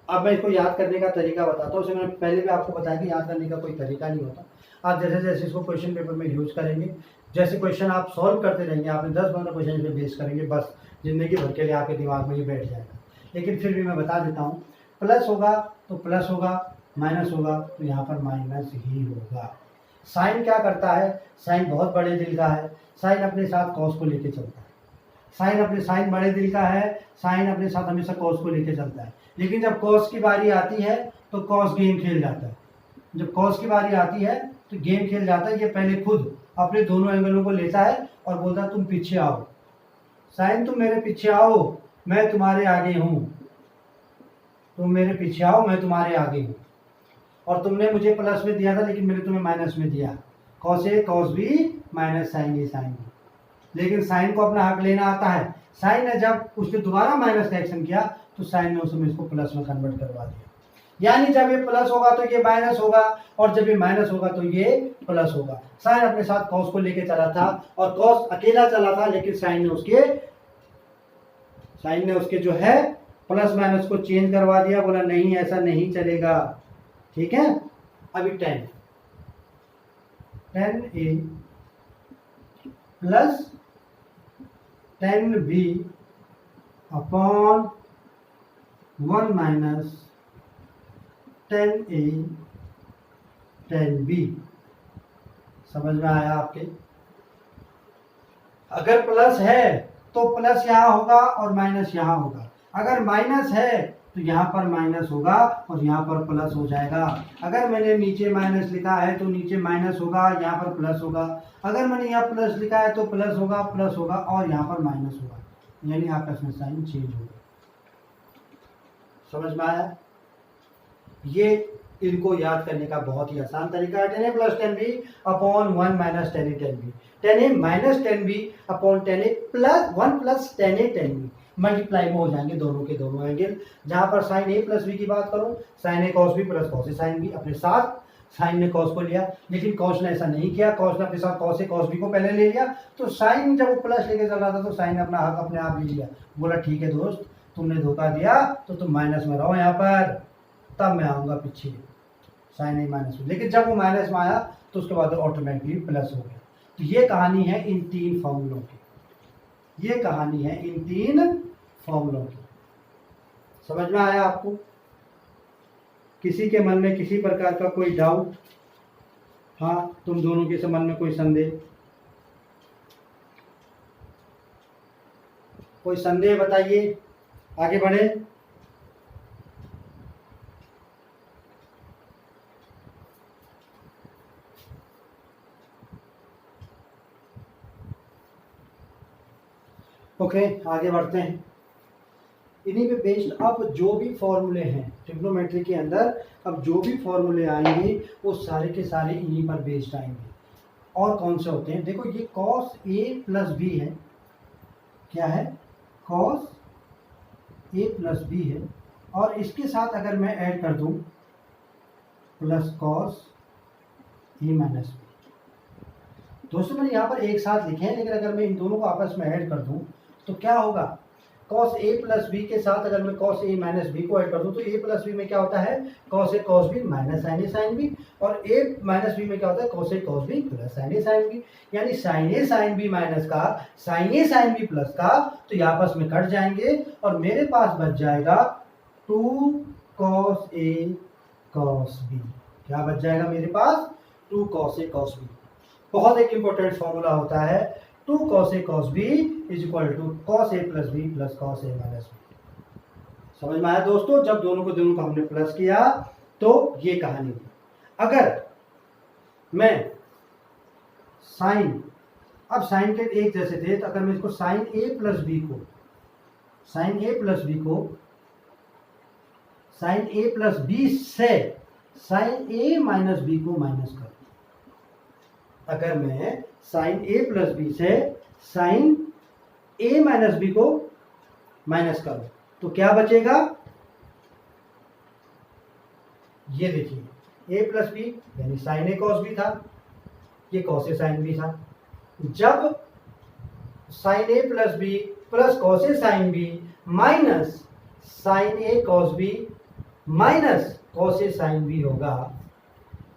अब मैं इसको याद करने का तरीका बताता हूँ। उसे मैंने पहले भी आपको बताया कि याद करने का कोई तरीका नहीं होता। आप जैसे जैसे इसको क्वेश्चन पेपर में यूज करेंगे जैसे क्वेश्चन आप सॉल्व करते रहेंगे, आपने 10-15 क्वेश्चन पे बेस करेंगे, बस ज़िंदगी भर के लिए आपके दिमाग में ये बैठ जाएगा। लेकिन फिर भी मैं बता देता हूँ, प्लस होगा तो प्लस होगा, माइनस होगा तो यहाँ पर माइनस ही होगा। साइन क्या करता है, साइन बहुत बड़े दिल का है, साइन अपने साथ कॉस को लेके चलता है। साइन बड़े दिल का है, साइन अपने साथ हमेशा कॉस को लेके चलता है। लेकिन जब कॉस की बारी आती है तो कॉस गेम खेल जाता है। जब कॉस की बारी आती है तो गेम खेल जाता है। ये पहले खुद अपने दोनों एंगलों को लेता है और बोलता है तुम पीछे आओ, साइन तुम मेरे पीछे आओ, मैं तुम्हारे आगे हूँ, तुम मेरे पीछे आओ, मैं तुम्हारे आगे हूँ। और तुमने मुझे प्लस में दिया था लेकिन मैंने तुम्हें माइनस में दिया, cos A cos B minus sine A sine B. लेकिन साइन को अपना हक लेना आता है। साइन ने जब उसने दोबारा माइनस का एक्शन किया तो साइन ने उसमें इसको प्लस में कन्वर्ट करवा दिया। यानी जब ये प्लस होगा तो ये माइनस होगा, और जब ये माइनस होगा तो ये प्लस होगा। साइन अपने साथ कॉस को लेके चला था और कॉस अकेला चला था, लेकिन साइन ने उसके जो है प्लस माइनस को चेंज करवा दिया, बोला नहीं ऐसा नहीं चलेगा। ठीक है, अभी 10 ए plus 10b upon 1 minus 10a 10b। समझ में आया आपके? अगर प्लस है तो प्लस यहाँ होगा और माइनस यहाँ होगा। अगर माइनस है तो यहाँ पर माइनस होगा और यहाँ पर प्लस हो जाएगा। अगर मैंने नीचे माइनस लिखा है तो नीचे माइनस होगा, यहाँ पर प्लस होगा। अगर मैंने यहाँ प्लस लिखा है तो प्लस होगा और यहाँ पर माइनस होगा, यानी आपस में साइन चेंज होगा। समझ में आया? ये इनको याद करने का बहुत ही आसान तरीका है। 10a plus 10b upon 1 minus 10a 10b, 10a minus 10b upon 10a plus 1 plus 10a 10b। Multiply में हो जाएंगे दोनों के दोनों एंगल। जहां पर साइन ए प्लस बी की बात करूं, sign a cos b plus cos a sine B, अपने साथ साइन ने कॉस को लिया, लेकिन कॉस ने ऐसा नहीं किया। कॉस ने अपने साथ कॉस ए कॉस बी को पहले ले लिया, तो साइन जब वो प्लस लेके चल रहा था तो साइन ने अपना हक अपने आप ले लिया। बोला ठीक है दोस्त, तुमने धोखा दिया तो तुम माइनस में रहो यहाँ पर, तब मैं आऊँगा पीछे। साइन ए माइनस में, लेकिन जब वो माइनस में आया तो उसके बाद ऑटोमेटिकली प्लस हो गया। तो ये कहानी है इन 3 फॉर्मूलों की, ये कहानी है इन 3 फॉर्मूलों की। समझ में आया आपको? किसी के मन में किसी प्रकार का कोई डाउट? हाँ, तुम दोनों के मन में कोई संदेह? कोई संदेह बताइए, आगे बढ़े। ओके, आगे बढ़ते हैं। इन्हीं पे बेस्ड अब जो भी फॉर्मूले हैं ट्रिग्नोमेट्री के अंदर, अब जो भी फॉर्मूले आएंगे वो सारे के सारे इन्हीं पर बेस्ड आएंगे। और कौन से होते हैं? देखो, ये cos a प्लस बी है। क्या है? cos a प्लस बी है, और इसके साथ अगर मैं ऐड कर दूं plus cos a minus b. दोस्तों मैंने यहाँ पर एक साथ लिखे हैं, लेकिन अगर मैं इन दोनों को आपस में ऐड कर दूं तो क्या होगा? cos a प्लस बी के साथ अगर मैं cos a माइनस बी को ऐड कर दूं तो a प्लस बी में क्या होता है? cos a cos b minus sin a sin b, और a माइनस बी में क्या होता है? cos a cos b plus sin a sin b। यानी sin a sin b minus का sin a sin b plus का तो ये आपस में कट जाएंगे और मेरे पास बच जाएगा 2 cos a cos b। क्या बच जाएगा मेरे पास? 2 cos a cos b। बहुत एक इंपॉर्टेंट फॉर्मूला होता है, 2 cos a cos b is equal to cos a plus B plus cos a minus b. समझ में आया दोस्तों? जब दोनों को हमने प्लस किया तो ये कहानी थी। अगर मैं साइन, अब साइन के एक जैसे थे, तो अगर मैं इसको साइन a प्लस बी को साइन a प्लस बी से साइन a माइनस बी को माइनस कर, अगर मैं साइन a प्लस बी से साइन a माइनस बी को माइनस करूं तो क्या बचेगा? ये देखिए, a प्लस बी यानी साइन a कॉस बी था, ये कॉस a साइन बी था। जब sine a plus B plus cos a sine b minus sine a cos B minus cos a sine b होगा,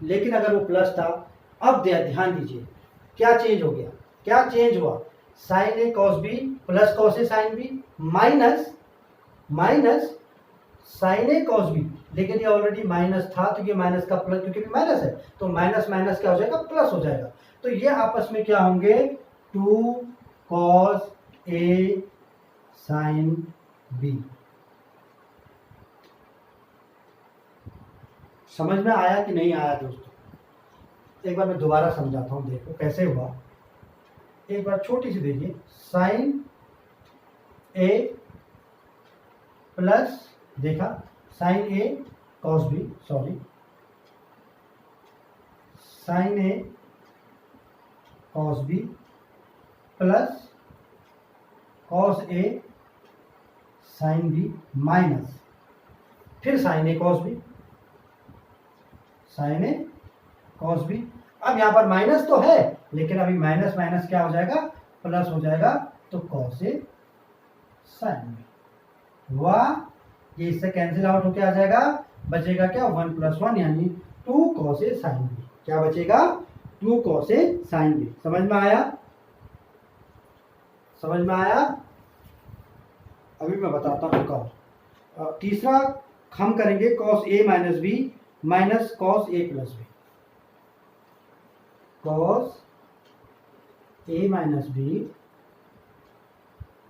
लेकिन अगर वो प्लस था, अब ध्यान दीजिए क्या चेंज हो गया। क्या चेंज हुआ, sign a cos b plus cos a sine b minus sine a cos B, लेकिन ये ऑलरेडी माइनस था तो ये माइनस का प्लस, क्योंकि माइनस है तो माइनस माइनस क्या हो जाएगा, प्लस हो जाएगा। तो ये आपस में क्या होंगे, 2 कॉस ए साइन बी। समझ में आया कि नहीं आया दोस्तों? एक बार मैं दोबारा समझाता हूँ, देखो कैसे हुआ। एक बार छोटी सी देखिए, साइन ए प्लस, देखा sign a cos B, sorry sine a cos b plus cos a sine b minus फिर sign a cos B, sine a cos B. अब यहाँ पर माइनस तो है लेकिन अभी माइनस माइनस क्या हो जाएगा, प्लस हो जाएगा, तो कॉस ए साइन बी। वाह, ये इससे कैंसिल आउट होके आ जाएगा, बचेगा क्या, 1 + 1 यानी 2 कॉस ए साइन बी। क्या बचेगा, 2 कॉस ए साइन बी। समझ में आया, समझ में आया? अभी मैं बताता हूँ एक और। तीसरा हम करेंगे cos A minus B minus cos a plus b. Cos A minus B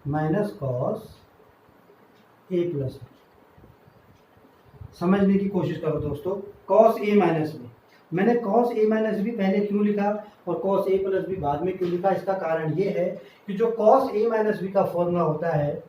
minus cos a plus B. समझने की कोशिश करो दोस्तों। कॉस ए माइनस बी, मैंने कॉस ए माइनस बी पहले क्यों लिखा और कॉस ए प्लस बी बाद में क्यों लिखा, इसका कारण ये है कि जो कॉस ए माइनस बी का फॉर्मूला होता है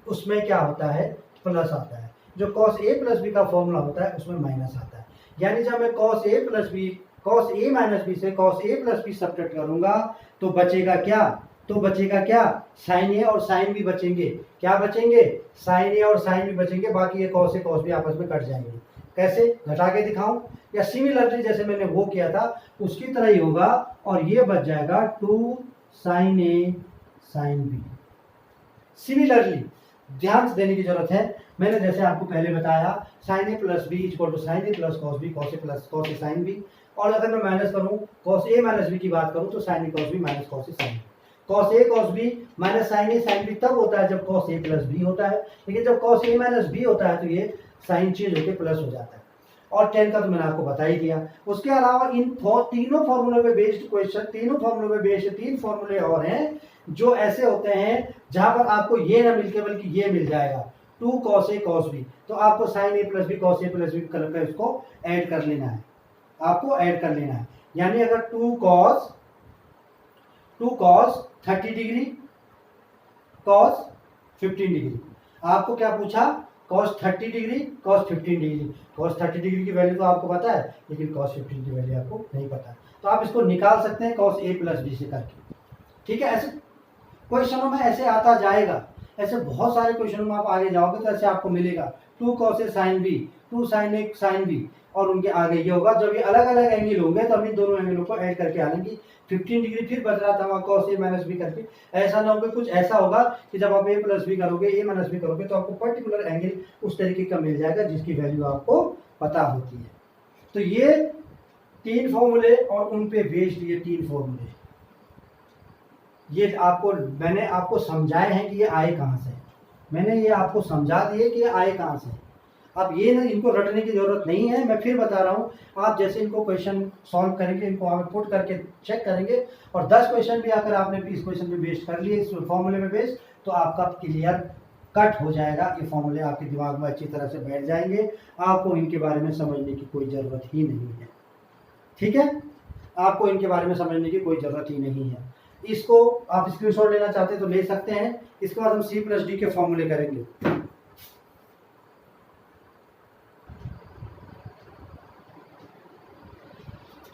उसमें क्या होता है, प्लस आता है। जो कॉस ए प्लस बी का फॉर्मूला होता है उसमें माइनस आता है। यानी जब मैं कॉस ए माइनस बी से cos a plus B subtract करूंगा तो बचेगा क्या, साइन ए और साइन बी बचेंगे। क्या बचेंगे, साइन ए और साइन बी बचेंगे, बाकी ये कॉस ए कॉस बी आपस में कट जाएंगे। कैसे, घटा के दिखाऊं या सिमिलरली जैसे मैंने वो किया था उसकी तरह ही होगा, और ये बच जाएगा 2 साइन ए साइन बी। सिमिलरली ध्यान से देने की जरूरत है, मैंने जैसे आपको पहले बताया sine A plus b equal to sine A plus cos b, cos a plus cos a sine b. और अगर मैं माइनस करूं, कॉस ए माइनस बी की बात करूं तो sign a cos B minus cos a sine B. Cos A cos B minus sine A sine B तब होता है जब कॉस ए प्लस बी होता है, लेकिन जब कॉस ए माइनस बी होता है तो ये साइन चेंज होकर प्लस हो जाता है। और 10 का तो मैंने आपको बता ही दिया। उसके अलावा इन तीनों फॉर्मूले पे बेस्ड क्वेश्चन, तीनों फॉर्मूले पे बेस्ड 3 फॉर्मूले और हैं जो ऐसे होते हैं जहां पर आपको ये ना मिलके बल्कि ये मिल जाएगा 2 कॉस ए कॉस बी, तो आपको sign A plus b cos a plus B करके इसको ऐड कर लेना है, आपको ऐड कर लेना है। यानी अगर 2 कॉस 30 डिग्री कॉस 15 डिग्री, आपको क्या पूछा, cos 30 degree cos 15 degree. Cos 30 degree की वैल्यू तो आपको पता है लेकिन कॉस 15 की वैल्यू आपको नहीं पता, तो आप इसको निकाल सकते हैं कॉस ए प्लस बी से करके। ठीक है, ऐसे क्वेश्चनों में ऐसे आता जाएगा, ऐसे बहुत सारे क्वेश्चनों में आप आगे जाओगे तो ऐसे आपको मिलेगा 2 cos a sine B, 2 sine A sine b, और उनके आगे ये होगा। जब ये अलग अलग एंगल होंगे तो हम इन दोनों एंगलों को ऐड करके आएंगे 15 डिग्री, फिर बच रहा था वहाँ कॉस ए माइनस बी करके। ऐसा ना होगा, कुछ ऐसा होगा कि जब आप ए प्लस बी करोगे, ए माइनस बी करोगे तो आपको पर्टिकुलर एंगल उस तरीके का मिल जाएगा जिसकी वैल्यू आपको पता होती है। तो ये 3 फॉर्मूले और उन पे बेस्ड ये 3 फॉर्मूले, ये आपको मैंने आपको समझाए हैं कि ये आए कहाँ से, मैंने ये आपको समझा दिए कि ये आए कहाँ से। अब ये ना, इनको रटने की जरूरत नहीं है, मैं फिर बता रहा हूँ। आप जैसे इनको क्वेश्चन सॉल्व करेंगे, इनको आप पुट करके चेक करेंगे, और 10 क्वेश्चन भी अगर आपने इस क्वेश्चन पे बेस्ड कर लिए, इस फॉर्मूले में बेस्ड, तो आपका क्लियर कट हो जाएगा। ये फॉर्मूले आपके दिमाग में अच्छी तरह से बैठ जाएंगे, आपको इनके बारे में समझने की कोई ज़रूरत ही नहीं है। ठीक है, आपको इनके बारे में समझने की कोई ज़रूरत ही नहीं है। इसको आप स्क्रीनशॉट लेना चाहते हैं तो ले सकते हैं। इसके बाद हम C+D के फॉर्मूले करेंगे।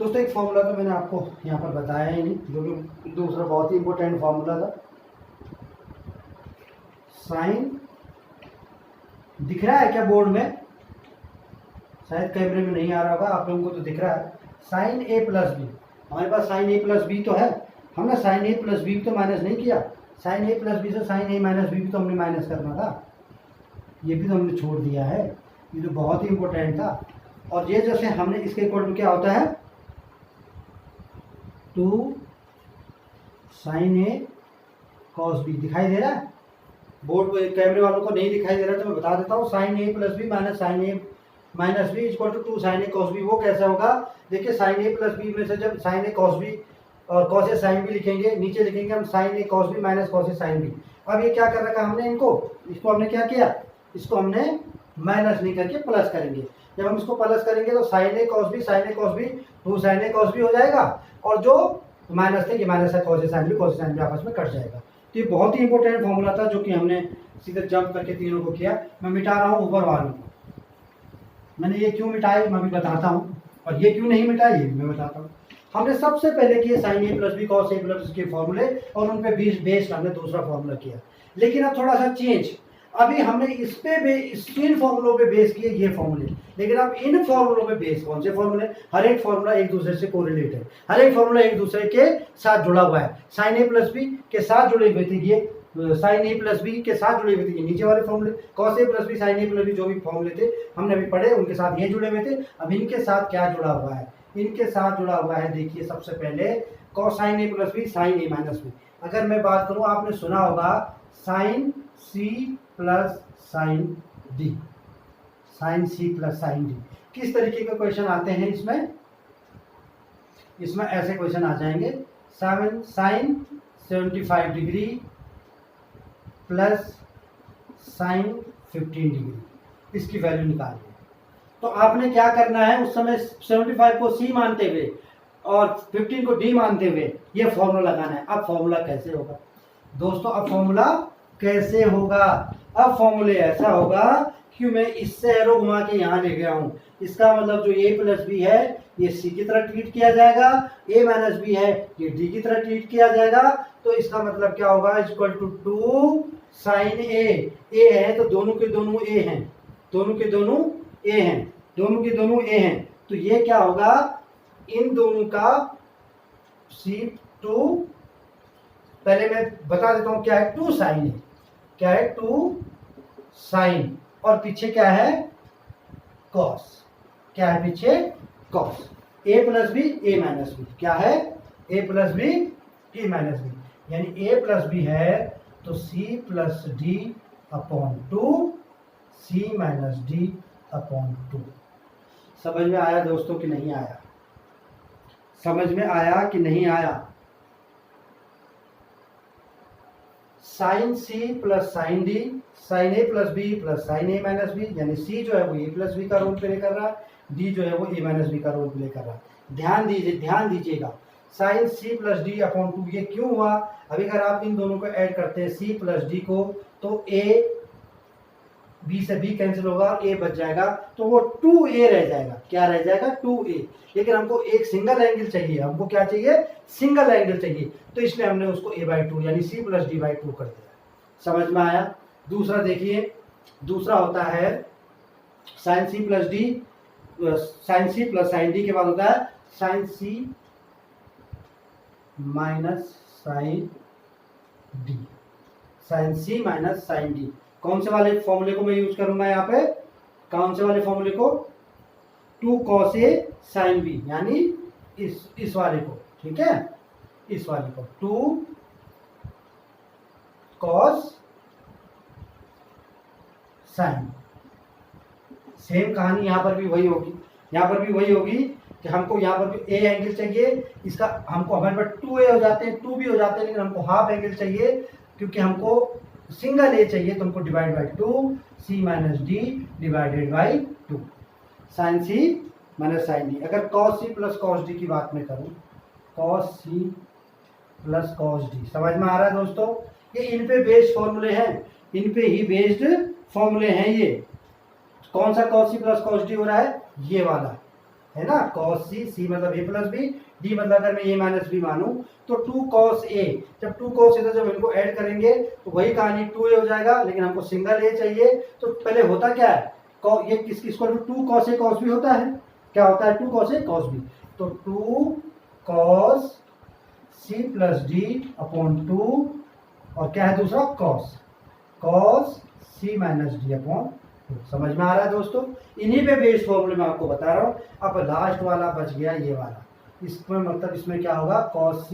दोस्तों एक फॉर्मूला तो मैंने आपको यहाँ पर बताया ही नहीं, जो कि दूसरा बहुत ही इंपॉर्टेंट फॉर्मूला था। साइन दिख रहा है क्या बोर्ड में, शायद कैमरे में नहीं आ रहा होगा, आप लोगों को तो दिख रहा है। साइन ए प्लस बी, हमारे पास साइन ए प्लस बी तो है, हमने साइन ए प्लस बी तो माइनस नहीं किया। साइन ए प्लस बी से साइन ए माइनस बी भी तो हमने माइनस करना था, ये भी तो हमने छोड़ दिया है, ये तो बहुत ही इंपॉर्टेंट था। और ये जैसे हमने इसके इक्वल टू क्या होता है 2 साइन ए कॉस बी दिखाई दे रहा है? बोर्ड पे कैमरे वालों को नहीं दिखाई दे रहा तो मैं बता देता हूँ। Sine A plus b minus sine A minus b equal to 2 sine a cos b. वो कैसे होगा? देखिए साइन ए प्लस बी में से जब साइन ए कॉस बी और कॉस ए साइन बी लिखेंगे, नीचे लिखेंगे हम sign a cos B minus cos a sine B. अब ये क्या कर रखा हमने इसको हमने क्या किया, इसको हमने माइनस नहीं करके प्लस करेंगे। जब हम इसको प्लस करेंगे तो sign a cos B 2 sine a cos B हो जाएगा, और जो माइनस थे ये माइनस है कॉस ए साइन बी आपस में कट जाएगा। तो ये बहुत ही इंपॉर्टेंट फॉर्मूला था जो कि हमने सीधे जंप करके तीनों को किया। मैं मिटा रहा हूँ ऊपर वालों को। मैंने ये क्यों मिटाई मैं भी बताता हूँ, और ये क्यों नहीं मिटाई ये मैं बताता हूँ। हमने सबसे पहले किए sign A plus b cos a plus के फॉर्मूले, और उन पे बेस्ड हमने दूसरा फॉर्मूला किया। लेकिन अब थोड़ा सा चेंज, अभी हमने इस पे इन फॉर्मूलों पे बेस किए ये फॉर्मूले, लेकिन अब इन फॉर्मूलों पे बेस कौन से फॉर्मूले? हर एक फॉर्मूला एक दूसरे से कोरिलेट है, हर एक फॉर्मूला एक दूसरे के साथ जुड़ा हुआ है। साइन ए प्लस बी के साथ जुड़े हुए थे ये, साइन ए प्लस बी के साथ जुड़े हुए थे ये नीचे वाले फॉर्मूले, cos a plus b sine A plus B जो भी फॉर्मूले थे हमने अभी पढ़े उनके साथ ये जुड़े हुए थे। अब इनके साथ क्या जुड़ा हुआ है? इनके साथ जुड़ा हुआ है, देखिए सबसे पहले कॉस साइन ए प्लस बी साइन ए माइनस बी। अगर मैं बात करूं, आपने सुना होगा साइन सी प्लस साइन डी, साइन सी प्लस साइन डी। किस तरीके के क्वेश्चन आते हैं इसमें ऐसे क्वेश्चन आ जाएंगे, sine 75 degree plus sine 15 degree, इसकी वैल्यू निकालिए। तो आपने क्या करना है, उस समय 75 को सी मानते हुए और 15 को डी मानते हुए ये फॉर्मूला लगाना है। अब फॉर्मूला कैसे होगा दोस्तों? अब फॉर्मूला कैसे होगा? अब फॉर्मूले ऐसा होगा कि मैं इससे एरो घुमा के यहाँ ले गया हूँ, इसका मतलब जो ए प्लस बी है ये सी की तरह ट्रीट किया जाएगा, ए माइनस बी है ये डी की तरह ट्रीट किया जाएगा। तो इसका मतलब क्या होगा? इक्वल टू 2 साइन ए है तो दोनों के दोनों ए हैं, दोनों के दोनों ए हैं, तो ये क्या होगा? इन दोनों का C2, पहले मैं बता देता हूं क्या है, 2 साइन है, क्या है 2 साइन, और पीछे क्या है कॉस, क्या है पीछे cos. A plus B A minus B, क्या है ए प्लस बी ए माइनस बी, यानी ए प्लस बी है तो सी plus D upon 2 C minus D upon 2। समझ में आया दोस्तों कि नहीं आया? समझ में आया कि नहीं आया? साइन सी प्लस साइन डी, साइन ए प्लस बी प्लस साइन ए माइनस बी, यानी सी जो है वो ए प्लस बी का रोल प्ले कर रहा है, डी जो है वो ए माइनस बी का रोल प्ले कर रहा है। ध्यान दीजिएगा, साइन सी प्लस डी अपॉन 2 ये क्यों हुआ? अभी अगर आप इन दोनों को ऐड करते हैं सी प्लस डी को, तो ए बी से बी कैंसिल होगा और ए बच जाएगा, तो वो 2a रह जाएगा। क्या रह जाएगा? 2a। लेकिन हमको एक सिंगल एंगल चाहिए, हमको क्या चाहिए? सिंगल एंगल चाहिए, तो इसलिए हमने उसको a/2 यानी c प्लस d/2 कर दिया। समझ में आया? दूसरा देखिए, दूसरा होता है साइन सी प्लस डी, साइन सी प्लस साइन डी के बाद होता है साइन सी माइनस साइन डी, साइन सी माइनस साइन डी। कौन से वाले फॉर्मूले को मैं यूज करूंगा यहाँ पे? कौन से वाले फॉर्मूले को? 2 cos a sin b, यानी इस वाले को, ठीक है, इस वाले को 2 cos sin। सेम कहानी यहाँ पर भी वही होगी, कि हमको यहाँ पर भी ए एंगल चाहिए, इसका हमको हमारे पास 2a हो जाते हैं, 2 भी हो जाते हैं, लेकिन हमको हाफ एंगल चाहिए क्योंकि हमको सिंगल ए चाहिए, तो हमको divide by 2 C minus D divided by 2 sine C minus sine D. अगर कॉस सी प्लस कॉस डी की बात मैं करूं, कॉस सी प्लस कॉस डी, समझ में आ रहा है दोस्तों? ये इन पे बेस्ड फॉर्मूले हैं, इन पे ही बेस्ड फॉर्मूले हैं। ये कौन सा कॉस सी प्लस कॉस डी हो रहा है? ये वाला है ना, कॉस सी मतलब ए प्लस बी, डी मतलब अगर मैं ए माइनस बी मानूं तो 2 cos a। जब 2 cos a, तो जब इनको ऐड करेंगे तो वही कहानी 2a हो जाएगा, लेकिन हमको सिंगल a चाहिए। तो पहले होता क्या है, ये किसको 2 cos a cos b होता है, क्या होता है 2 cos a cos b, तो 2 cos c plus D upon 2, और क्या है दूसरा cos c minus D upon 2। समझ में आ रहा है दोस्तों? इन्हीं पे बेस्ड फॉर्मूले में आपको बता रहा हूँ। अब लास्ट वाला बच गया ये वाला, इसमें मतलब इसमें क्या होगा, cos c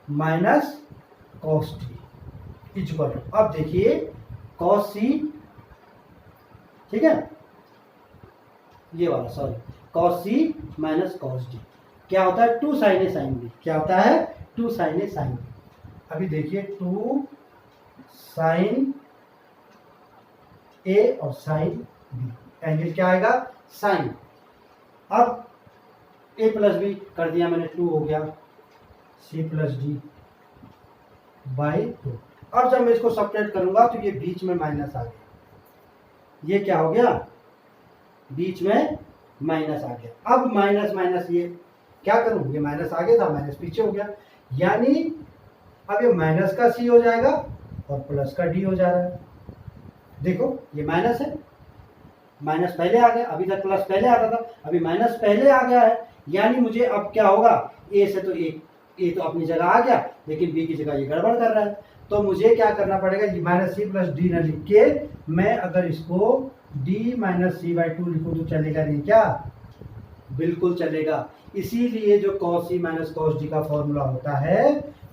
minus cos t equal to, अब देखिए कॉस सी, ठीक है, ये वाला sorry, cos c minus cos d क्या होता है, 2 साइन ए साइन बी, क्या होता है 2 साइन ए साइन बी। अभी देखिए 2 साइन ए और साइन बी, एंगल क्या आएगा साइन। अब ए प्लस बी कर दिया मैंने, 2 हो गया सी प्लस डी बाई 2। अब जब मैं इसको सब्ट्रैक्ट करूंगा तो ये बीच में माइनस आ गया, ये क्या हो गया बीच में माइनस आ गया। अब माइनस माइनस ये क्या करूं, ये माइनस आगे था माइनस पीछे हो गया, यानी अब ये माइनस का सी हो जाएगा और प्लस का डी हो जा रहा है। देखो ये माइनस है, माइनस पहले आ गया, अभी तक प्लस पहले आता था, अभी माइनस पहले आ गया है, यानी मुझे अब क्या होगा, ए से तो ए तो अपनी जगह आ गया, लेकिन बी की जगह ये गड़बड़ कर रहा है, तो मुझे क्या करना पड़ेगा, माइनस सी प्लस डी न लिख के मैं अगर इसको डी माइनस सी बाई 2 लिखूं तो चलेगा नहीं क्या, बिल्कुल चलेगा। इसीलिए जो cos c minus cos d का फॉर्मूला होता है,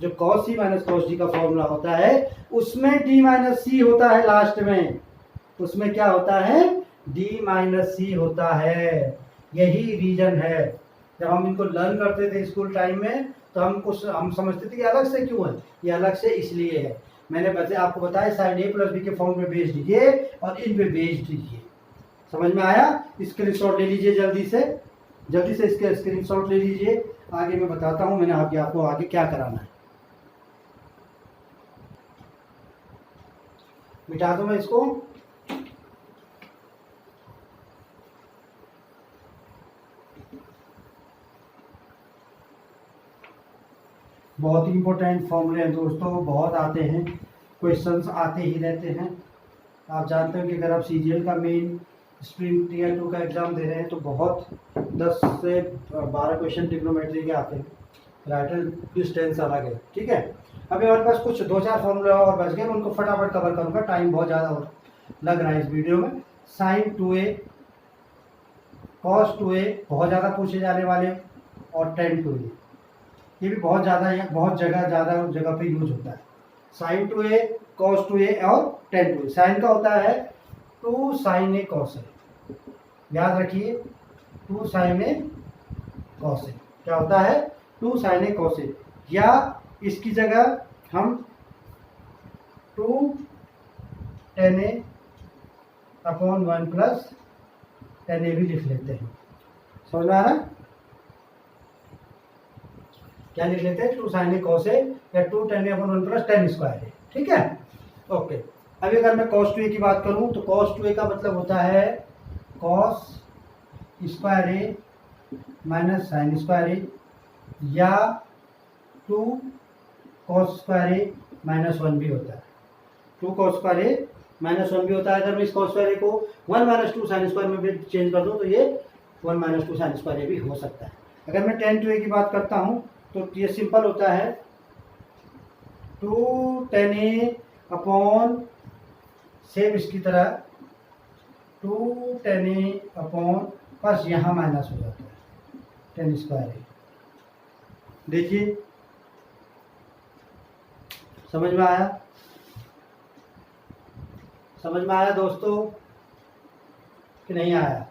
जो cos c minus cos d का फॉर्मूला होता है, उसमें d माइनस सी होता है लास्ट में, उसमें क्या होता है d माइनस सी होता है। यही रीजन है, जब हम इनको लर्न करते थे स्कूल टाइम में तो हम समझते थे कि अलग से क्यों है, ये अलग से इसलिए है। मैंने वैसे आपको बताया साइन ए प्लस बी के फॉर्म में बेच दीजिए और इन पे बेच दीजिए। समझ में आया, स्क्रीनशॉट ले लीजिए जल्दी से इसके स्क्रीनशॉट ले लीजिए। आगे मैं बताता हूं मैंने आपको आगे क्या कराना है। मिटा दूं मैं इसको, बहुत ही इंपॉर्टेंट फॉर्मूले हैं दोस्तों, बहुत आते हैं, क्वेश्चंस आते ही रहते हैं। आप जानते हो कि अगर आप सीजीएल का मेन स्प्रिंग टीयर 2 का एग्जाम दे रहे हैं तो बहुत 10 से 12 क्वेश्चन ट्रिग्नोमेट्री के आते हैं, राइटर डिस्टेंस अलग है, ठीक है। अभी हमारे पास कुछ 2-4 फॉर्मूले और बच गए, उनको फटाफट कवर करूंगा, टाइम बहुत ज़्यादा लग रहा है इस वीडियो में। साइन 2a कॉस 2a बहुत ज़्यादा पूछे जाने वाले, और टेन 2a ये भी बहुत ज़्यादा ज़्यादा जगह पे यूज होता है। साइन 2a कॉस 2a और टेन 2a। साइन का होता है 2 साइन ए कॉस ए, याद रखिए 2 साइन ए कॉस ए क्या होता है 2 साइन ए कॉस ए, या इसकी जगह हम 2 टेन ए अपॉन 1 प्लस टेन ए भी लिख लेते हैं। समझ में आ रहा है, क्या लिख लेते हैं 2 साइन ए कॉस ए या 2 टेन ए अपॉन 1 प्लस टेन स्क्वायर ए, ठीक है ओके। अभी अगर मैं cos 2a की बात करूं तो cos 2a का मतलब होता है cos स्क्वायर ए माइनस साइन स्क्वायर ए, या 2 cos स्क्वायर ए माइनस 1 भी होता है, 2 cos स्क्वायर ए माइनस 1 भी होता है। अगर मैं इस cos स्क्वायर ए को 1 माइनस 2 साइन स्क्वायर में भी चेंज कर दूं तो ये 1 माइनस 2 साइन स्क्वायर ए भी हो सकता है। अगर मैं tan 2a की बात करता हूं तो ये सिंपल होता है 2 tan a अपॉन सेम इसकी तरह 2 tan a अपॉन, बस यहाँ माइनस हो जाता है टेन स्क्वायर ए। देखिए समझ में आया, समझ में आया दोस्तों कि नहीं आया?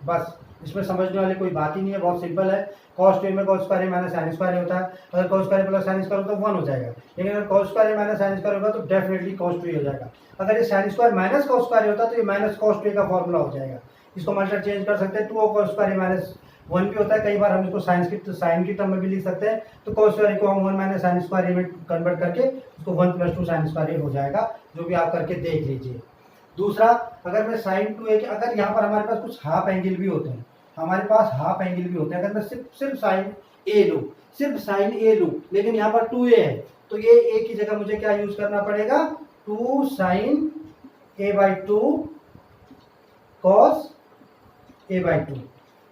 बस इसमें समझने वाली कोई बात ही नहीं है, बहुत सिंपल है। cos 2a में cos स्क्वायर ए माइनस साइन स्क्वायर होता है, अगर cos square plus sine square हो तो 1 हो जाएगा, लेकिन अगर cos square minus sine square होगा तो डेफिनेटली cos 2a हो जाएगा। अगर ये sine square minus cos square होता तो ये माइनस cos 2a का फॉर्मूला हो जाएगा। इसको मल्टीप्लाई चेंज कर सकते हैं, 2 cos स्क्वायर माइनस 1 भी होता है, कई बार हम इसको साइन की टर्म में भी लिख सकते हैं, तो cos स्क्वायर को हम 1 माइनस साइन स्क्वायर में कन्वर्ट करके उसको 1 प्लस 2 साइन स्क्वायर हो जाएगा, जो भी आप करके देख लीजिए। दूसरा, अगर मैं साइन 2a के, अगर यहाँ पर हमारे पास कुछ हाफ एंगल भी होते हैं, हमारे पास हाफ एंगल भी होते हैं, अगर मैं सिर्फ साइन ए लूँ, सिर्फ साइन ए लूँ, लेकिन यहाँ पर 2a है, तो ये a की जगह मुझे क्या यूज करना पड़ेगा 2 sine a by 2 cos a by 2।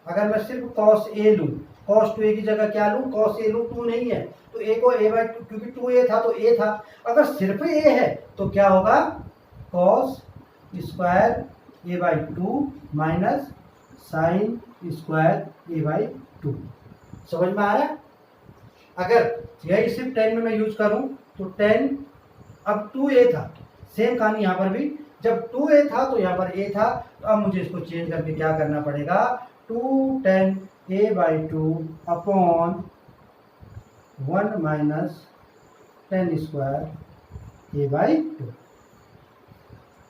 अगर मैं सिर्फ cos a लूँ, cos 2a की जगह क्या लूँ, cos a लूँ, 2 नहीं है तो a को a बाई 2, क्योंकि 2a था तो a था। अगर सिर्फ a है तो क्या होगा cos square A by 2 minus sine square A by 2। समझ में आ रहा है? अगर यही सिर्फ 10 में मैं यूज करूं तो 10 अब 2a था, सेम कहानी यहाँ पर भी, जब 2a था तो यहाँ पर a था, तो अब मुझे इसको चेंज करके क्या करना पड़ेगा, 210a/2 upon 1 minus 10 square a/2।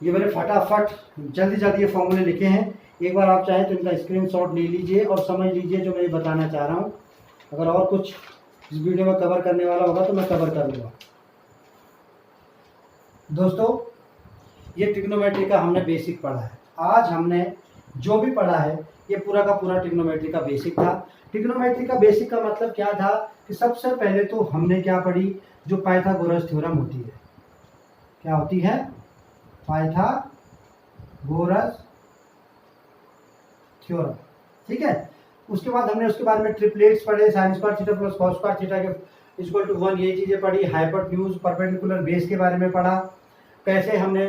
ये मैंने फटाफट जल्दी ये फॉर्मूले लिखे हैं, एक बार आप चाहें तो इनका स्क्रीनशॉट ले लीजिए और समझ लीजिए जो मैं बताना चाह रहा हूँ। अगर और कुछ इस वीडियो में कवर करने वाला होगा तो मैं कवर करूँगा। दोस्तों, ये ट्रिग्नोमेट्री का हमने बेसिक पढ़ा है। आज हमने जो भी पढ़ा है ये पूरा का पूरा ट्रिग्नोमेट्री का बेसिक था। ट्रिग्नोमेट्री का बेसिक का मतलब क्या था कि सबसे पहले तो हमने क्या पढ़ी, जो पाइथागोरस थ्योरम होती है। क्या होती है? पाइथागोरस थ्योरम, ठीक है। उसके बाद हमने उसके बारे में ट्रिपलेट्स पढ़े, sign square theta plus cos square theta के इक्वल टू 1, ये चीज़ें पढ़ी। हाइपोटेन्यूज परपेंडिकुलर बेस के बारे में पढ़ा, कैसे हमने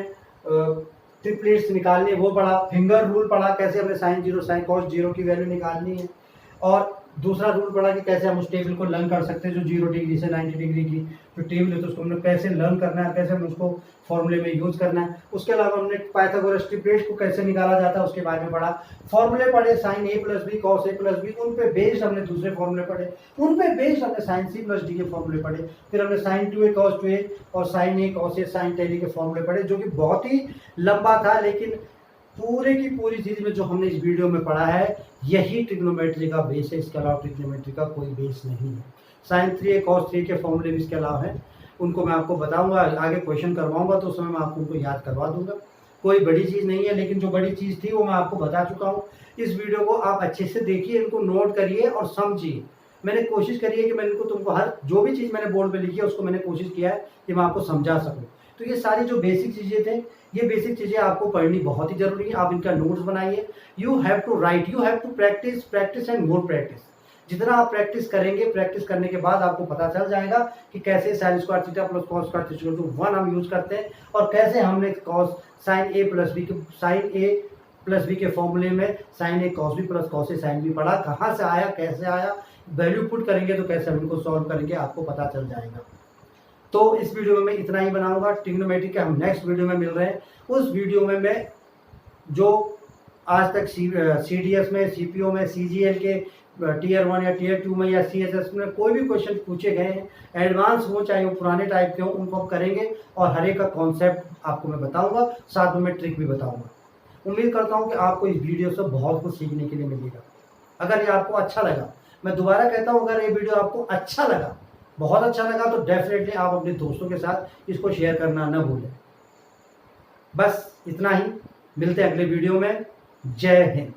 ट्रिपलेट्स निकालने वो पढ़ा। फिंगर रूल पढ़ा, कैसे हमने साइन 0 साइन कॉस 0 की वैल्यू निकालनी है। और दूसरा रूल पढ़ा कि कैसे हम उस टेबल को लर्न कर सकते हैं जो 0 डिग्री से 90 डिग्री की जो टेबल है, तो उसको हमने कैसे लर्न करना है, कैसे हम उसको फॉर्मूले में यूज करना है। उसके अलावा हमने पाइथागोरस ट्रिपलेट्स को कैसे निकाला जाता है उसके बारे में पढ़ा। फॉर्मूले पढ़े, sine a plus b cos a plus b, उन पे बेस्ड हमने दूसरे फॉर्मूले पढ़े। उन पे बेस्ड हमने साइन c प्लस डी के फॉर्मूले पढ़े। फिर हमने साइन 2a कॉस 2a और sine a cos a sine 10a के फॉर्मूले पढ़े, जो कि बहुत ही लंबा था, लेकिन पूरे की पूरी चीज में जो हमने इस वीडियो में पढ़ा है यही ट्रिग्नोमेट्री का बेस है। इसके अलावा ट्रिग्नोमेट्री का कोई बेस नहीं है। साइन 3a कॉस 3a के फॉर्मूले भी इसके अलावा हैं, उनको मैं आपको बताऊंगा, आगे क्वेश्चन करवाऊंगा तो उस समय मैं आपको उनको याद करवा दूंगा। कोई बड़ी चीज़ नहीं है, लेकिन जो बड़ी चीज़ थी वो मैं आपको बता चुका हूँ। इस वीडियो को आप अच्छे से देखिए, इनको नोट करिए और समझिए। मैंने कोशिश करी है कि मैंने इनको तुमको हर जो भी चीज़ मैंने बोर्ड पे लिखी है उसको मैंने कोशिश किया है कि मैं आपको समझा सकूँ। तो ये सारी जो बेसिक चीज़ें थे, ये बेसिक चीज़ें आपको पढ़नी बहुत ही जरूरी है। आप इनका नोट्स बनाइए। You have to write, you have to practice, practice and more practice. जितना आप प्रैक्टिस करेंगे, प्रैक्टिस करने के बाद आपको पता चल जाएगा कि कैसे sine square theta plus cos square theta equal to 1 हम यूज करते हैं, और कैसे हमने cos sine a plus b के फॉर्मूले में sine a cos b plus cos a sine b पढ़ा, कहाँ से आया, कैसे आया, वैल्यू पुट करेंगे तो कैसे हम इनको सॉल्व करेंगे आपको पता चल जाएगा। तो इस वीडियो में मैं इतना ही बनाऊंगा। ट्रिग्नोमेट्री के हम नेक्स्ट वीडियो में मिल रहे हैं। उस वीडियो में मैं जो आज तक CDS में, CPO में, CGL के Tier 1 या Tier 2 में या CSS में कोई भी क्वेश्चन पूछे गए हैं, एडवांस हो चाहे वो पुराने टाइप के हो, उनको हम करेंगे और हर एक का कॉन्सेप्ट आपको मैं बताऊंगा, साथ में मैं ट्रिक भी बताऊंगा। उम्मीद करता हूं कि आपको इस वीडियो से बहुत कुछ सीखने के लिए मिलेगा। अगर ये आपको अच्छा लगा, मैं दोबारा कहता हूँ, अगर ये वीडियो आपको अच्छा लगा, बहुत अच्छा लगा, तो डेफिनेटली आप अपने दोस्तों के साथ इसको शेयर करना न भूलें। बस इतना ही, मिलते हैं अगले वीडियो में। जय हिंद।